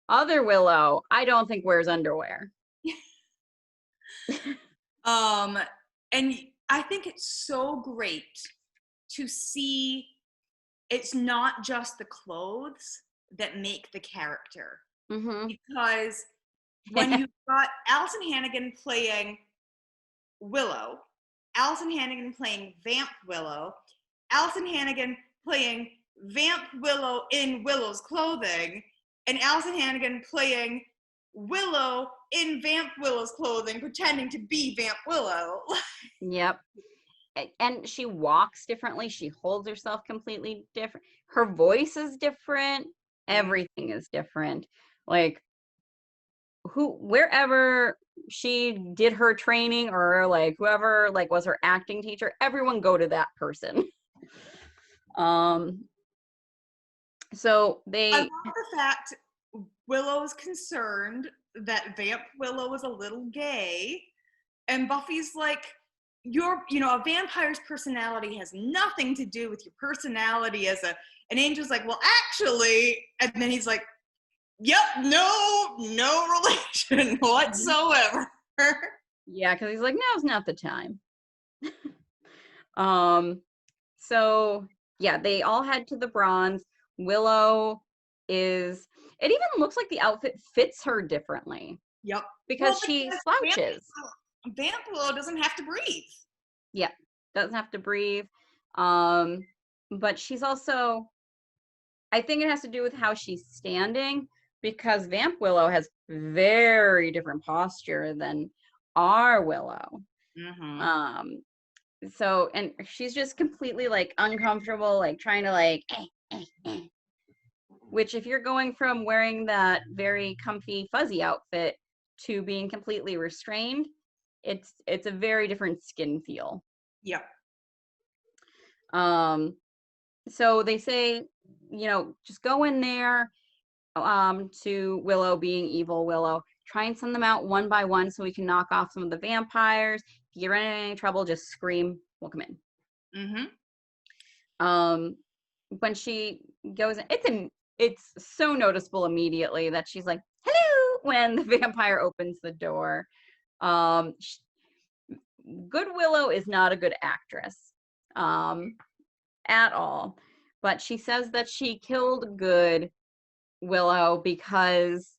A: Other Willow, I don't think wears underwear.
B: And I think it's so great to see it's not just the clothes that make the character. Because when you've got Allison Hannigan playing Willow, Allison Hannigan playing Vamp Willow, Allison Hannigan playing Vamp Willow in Willow's clothing, and Allison Hannigan playing Willow in Vamp Willow's clothing, pretending to be Vamp Willow.
A: Yep. And she walks differently. She holds herself completely different. Her voice is different. Everything is different. Like, wherever she did her training, or like whoever like was her acting teacher, everyone go to that person. So I
B: love the fact Willow's concerned that Vamp Willow is a little gay, and Buffy's like, a vampire's personality has nothing to do with your personality as and Angel's like, well, actually, and then he's like, yep, no relation whatsoever.
A: Yeah, because he's like, now's not the time. So yeah, they all head to the bronze. Willow it even looks like the outfit fits her differently.
B: Yep.
A: Because she slouches.
B: Vamp Willow doesn't have to breathe.
A: Yeah, doesn't have to breathe. But she's also, I think it has to do with how she's standing, because Vamp Willow has very different posture than our Willow. So, and she's just completely like uncomfortable, like trying to like, which if you're going from wearing that very comfy fuzzy outfit to being completely restrained, it's a very different skin feel.
B: Yep.
A: So they say, just go in there to Willow being evil Willow. Try and send them out one by one so we can knock off some of the vampires. If you run into any trouble, just scream. We'll come in. When she goes in, it's so noticeable immediately that she's like, hello, when the vampire opens the door. Good Willow is not a good actress at all, but she says that she killed Good Willow because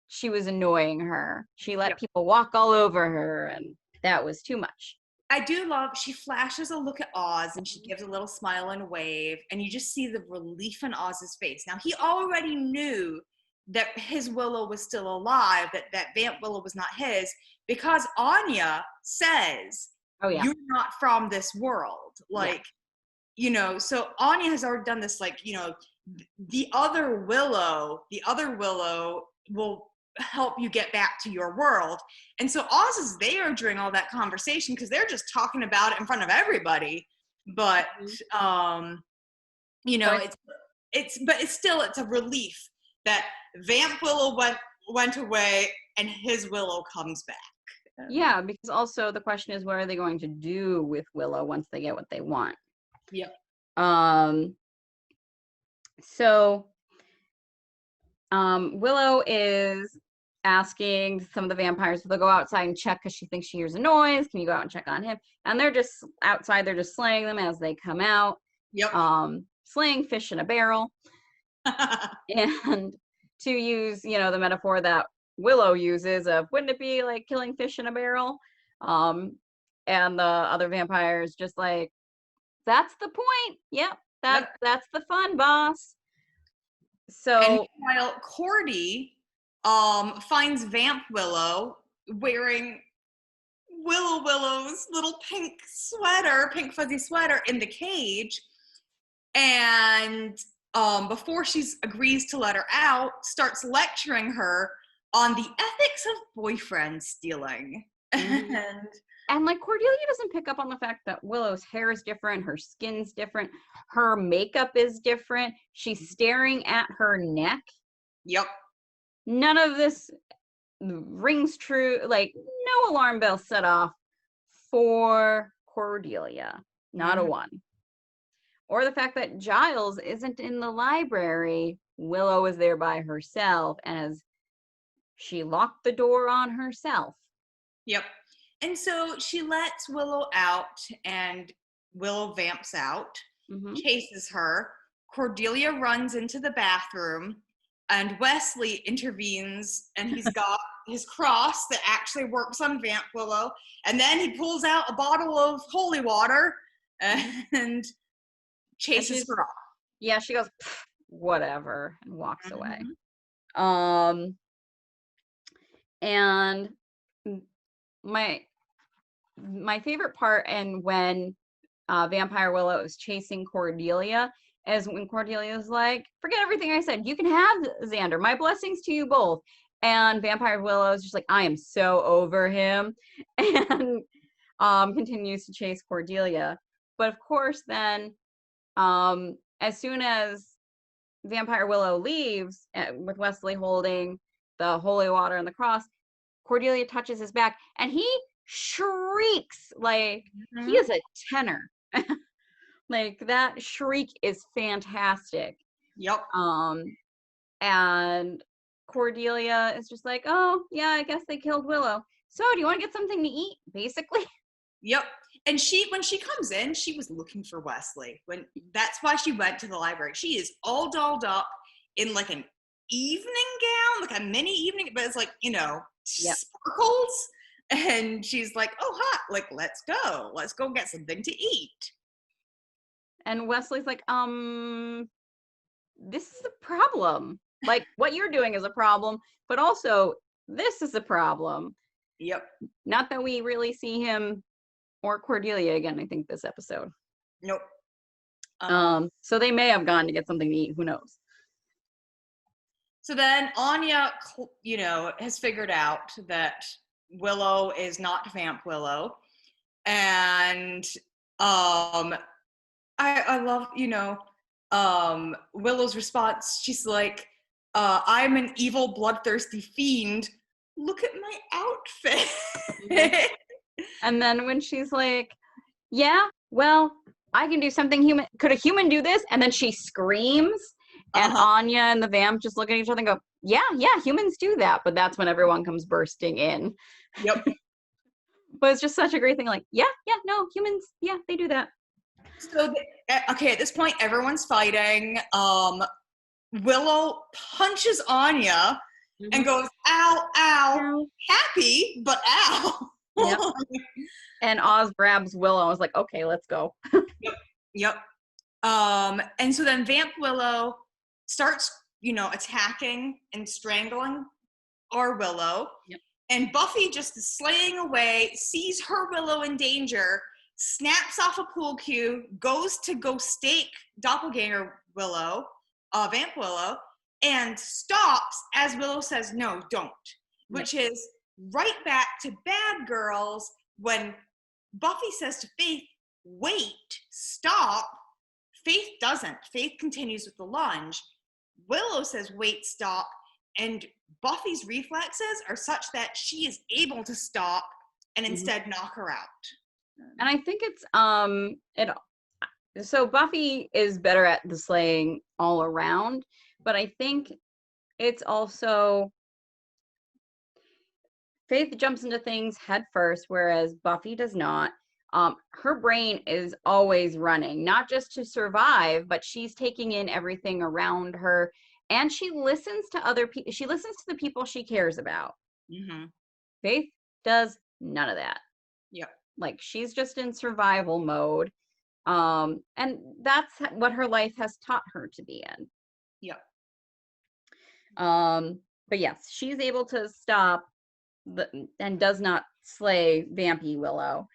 A: she was annoying her. She let people walk all over her, and that was too much.
B: I do love, she flashes a look at Oz and she gives a little smile and a wave, and you just see the relief in Oz's face. Now, he already knew that his Willow was still alive, that Vamp Willow was not his, because Anya says, you're not from this world. Like, so Anya has already done this, like, the other Willow will help you get back to your world. And so Oz is there during all that conversation because they're just talking about it in front of everybody. But you know, it's a relief that Vamp Willow went away and his Willow comes back.
A: Yeah, because also the question is, what are they going to do with Willow once they get what they want?
B: Yep.
A: So Willow is asking some of the vampires if they'll go outside and check because she thinks she hears a noise. Can you go out and check on him? And they're just outside. They're just slaying them as they come out.
B: Yep.
A: Slaying fish in a barrel. And to use, the metaphor that Willow uses of, wouldn't it be like killing fish in a barrel? And the other vampires just like, that's the point. Yep. That's the fun, boss. So
B: and while Cordy finds Vamp Willow wearing Willow's little pink fuzzy sweater in the cage, and before she agrees to let her out, starts lecturing her on the ethics of boyfriend stealing.
A: And like Cordelia doesn't pick up on the fact that Willow's hair is different, her skin's different, her makeup is different. She's staring at her neck.
B: Yep.
A: None of this rings true. Like, no alarm bell set off for Cordelia. Not a one. Or the fact that Giles isn't in the library. Willow is there by herself, as she locked the door on herself.
B: Yep. And so she lets Willow out, and Willow vamps out, chases her. Cordelia runs into the bathroom, and Wesley intervenes, and he's got his cross that actually works on Vamp Willow. And then he pulls out a bottle of holy water and chases her off.
A: Yeah, she goes, whatever, and walks away. And my favorite part, and when Vampire Willow is chasing Cordelia, is when Cordelia's like, forget everything I said, you can have Xander, my blessings to you both. And Vampire Willow is just like, I am so over him, and continues to chase Cordelia. But of course then, as soon as Vampire Willow leaves, with Wesley holding the holy water and the cross, Cordelia touches his back, and he shrieks like he is a tenor. Like, that shriek is fantastic.
B: Yep.
A: And Cordelia is just like, oh yeah, I guess they killed Willow. So do you want to get something to eat? Basically.
B: Yep. And when she comes in, she was looking for Wesley. That's why she went to the library. She is all dolled up in like an evening gown, like a mini evening, but it's like, sparkles. And she's like, oh, hot, like, let's go get something to eat.
A: And Wesley's like, this is a problem. Like, what you're doing is a problem, but also this is a problem.
B: Yep.
A: Not that we really see him or Cordelia again, I think, this episode.
B: Nope.
A: So they may have gone to get something to eat. Who knows?
B: So then Anya, has figured out that Willow is not Vamp Willow. And I love, Willow's response. She's like, I'm an evil, bloodthirsty fiend. Look at my outfit.
A: And then when she's like, yeah, well, I can do something human. Could a human do this? And then she screams, and Anya and the vamp just look at each other and go, yeah, humans do that. But that's when everyone comes bursting in.
B: Yep.
A: But it's just such a great thing. Like, yeah, no, humans, yeah, they do that.
B: So, at this point, everyone's fighting. Willow punches Anya and goes, ow, ow, happy, but ow.
A: Yep. And Oz grabs Willow and was like, okay, let's go.
B: Yep. And so then Vamp Willow starts, attacking and strangling our Willow.
A: Yep.
B: And Buffy just is slaying away, sees her Willow in danger, snaps off a pool cue, goes to go stake Doppelganger Willow, Vamp Willow, and stops as Willow says, no, don't. Which is right back to Bad Girls when Buffy says to Faith, wait, stop. Faith doesn't. Faith continues with the lunge. Willow says, wait, stop. And Buffy's reflexes are such that she is able to stop and instead knock her out.
A: And I think it's so Buffy is better at the slaying all around, but I think it's also Faith jumps into things head first, whereas Buffy does not. Her brain is always running, not just to survive, but she's taking in everything around her, and she listens to other people. She listens to the people she cares about. Faith does none of that.
B: Yep.
A: Like, she's just in survival mode. And that's what her life has taught her to be in.
B: Yep.
A: But yes, she's able to stop and does not slay Vampy Willow.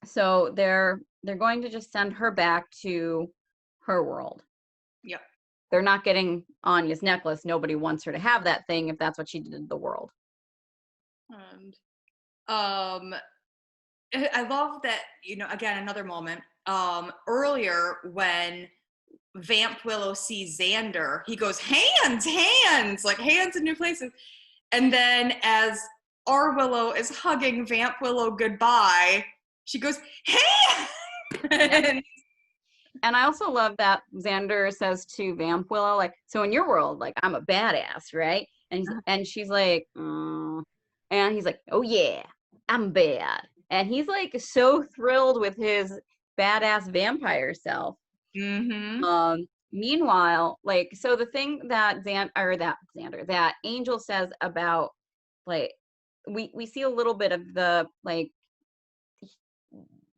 A: So they're going to just send her back to her world.
B: Yep.
A: They're not getting Anya's necklace. Nobody wants her to have that thing if that's what she did to the world.
B: And I love that, again, another moment. Earlier when Vamp Willow sees Xander, he goes, hands, like hands in new places. And then as our Willow is hugging Vamp Willow goodbye, she goes, hands!
A: And I also love that Xander says to Vamp Willow, like, so in your world, like, I'm a badass, right? And she's like, and he's like, oh yeah, I'm bad. And he's like so thrilled with his badass vampire self. Meanwhile, like, so the thing that that Angel says about, like, we see a little bit of the, like,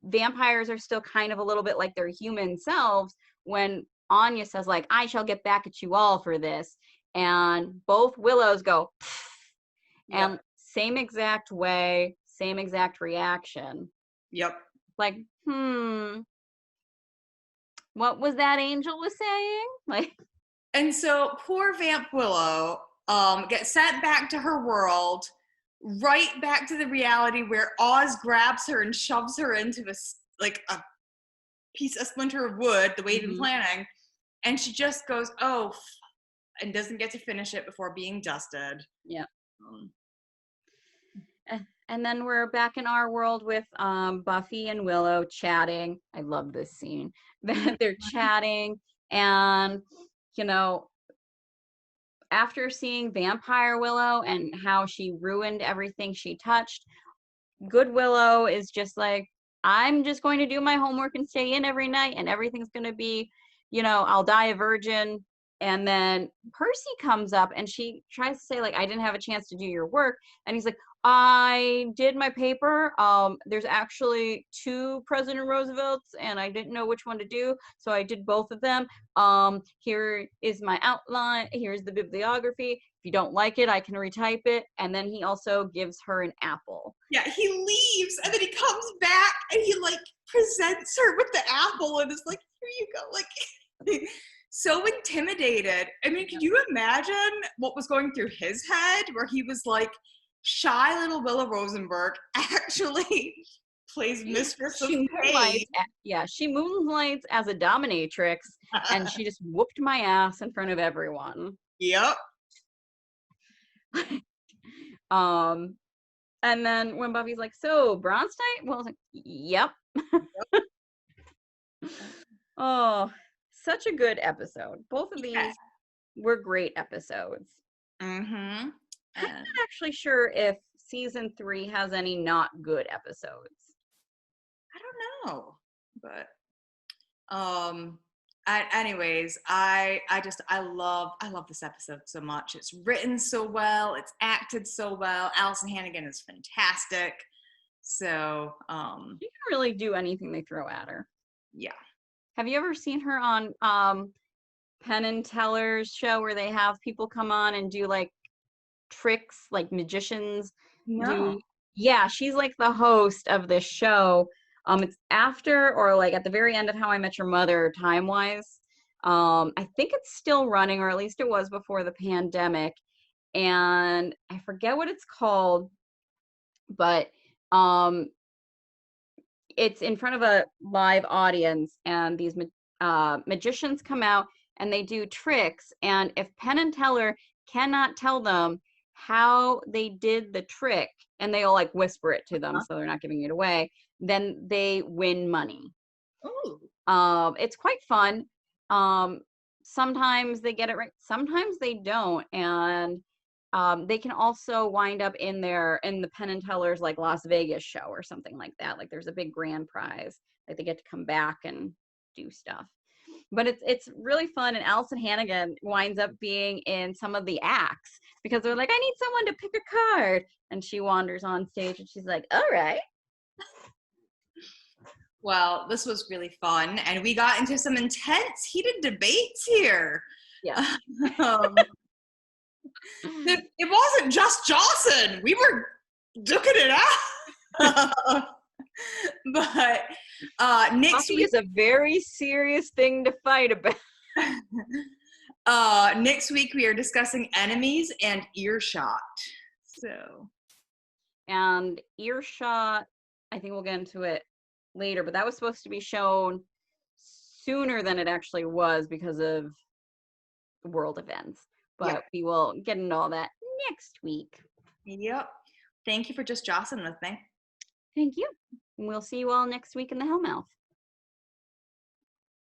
A: vampires are still kind of a little bit like their human selves when Anya says, like, I shall get back at you all for this. And both Willows go, and same exact way, same exact reaction.
B: Yep.
A: Like, what was that Angel was saying? Like,
B: and so poor Vamp Willow gets sent back to her world, right back to the reality where Oz grabs her and shoves her into a splinter of wood, the way he'd been planning, and she just goes, oh, and doesn't get to finish it before being dusted.
A: Yeah. And then we're back in our world with Buffy and Willow chatting. I love this scene. They're chatting, and, after seeing Vampire Willow and how she ruined everything she touched, Good Willow is just like, I'm just going to do my homework and stay in every night, and everything's going to be, I'll die a virgin. And then Percy comes up and she tries to say, like, I didn't have a chance to do your work. And he's like, I did my paper. There's actually 2 President Roosevelts and I didn't know which one to do. So I did both of them. Here is my outline. Here's the bibliography. If you don't like it, I can retype it. And then he also gives her an apple.
B: Yeah, he leaves and then he comes back and he, like, presents her with the apple and is like, here you go. Like, so intimidated. I mean, can you imagine what was going through his head where he was like, shy little Willow Rosenberg actually plays Mistress of Pain.
A: She moonlights as a dominatrix, and she just whooped my ass in front of everyone.
B: Yep.
A: And then when Buffy's like, so Bronstein? Well, I was like, yep. Oh, such a good episode. Both of these were great episodes. I'm not actually sure if season 3 has any not good episodes.
B: I don't know, but anyways, I love this episode so much. It's written so well, it's acted so well. Allison Hannigan is fantastic. So
A: she can really do anything they throw at her.
B: Yeah.
A: Have you ever seen her on Penn and Teller's show where they have people come on and do, like, tricks, like magicians?
B: No.
A: Yeah, she's like the host of this show. It's after or like at the very end of How I Met Your Mother time-wise. I think it's still running, or at least it was before the pandemic. And I forget what it's called, but it's in front of a live audience, and these magicians come out and they do tricks. And if Penn and Teller cannot tell them how they did the trick, and they'll like whisper it to them so they're not giving it away, then they win money. It's quite fun. Sometimes they get it right, sometimes they don't, and they can also wind up in the Penn and Teller's like Las Vegas show or something like that. Like there's a big grand prize. Like they get to come back and do stuff. But it's really fun. And Allison Hannigan winds up being in some of the acts because they're like, I need someone to pick a card. And she wanders on stage and she's like, all right.
B: Well, this was really fun. And we got into some intense, heated debates here.
A: Yeah.
B: It wasn't just Jossin. We were duking it out. But next
A: Buffy
B: week
A: is a very serious thing to fight about.
B: Next week we are discussing enemies and Earshot.
A: And Earshot, I think we'll get into it later, but that was supposed to be shown sooner than it actually was because of world events. But we will get into all that next week.
B: Yep. Thank you for just Jossin with me.
A: Thank you. And we'll see you all next week in the Hellmouth.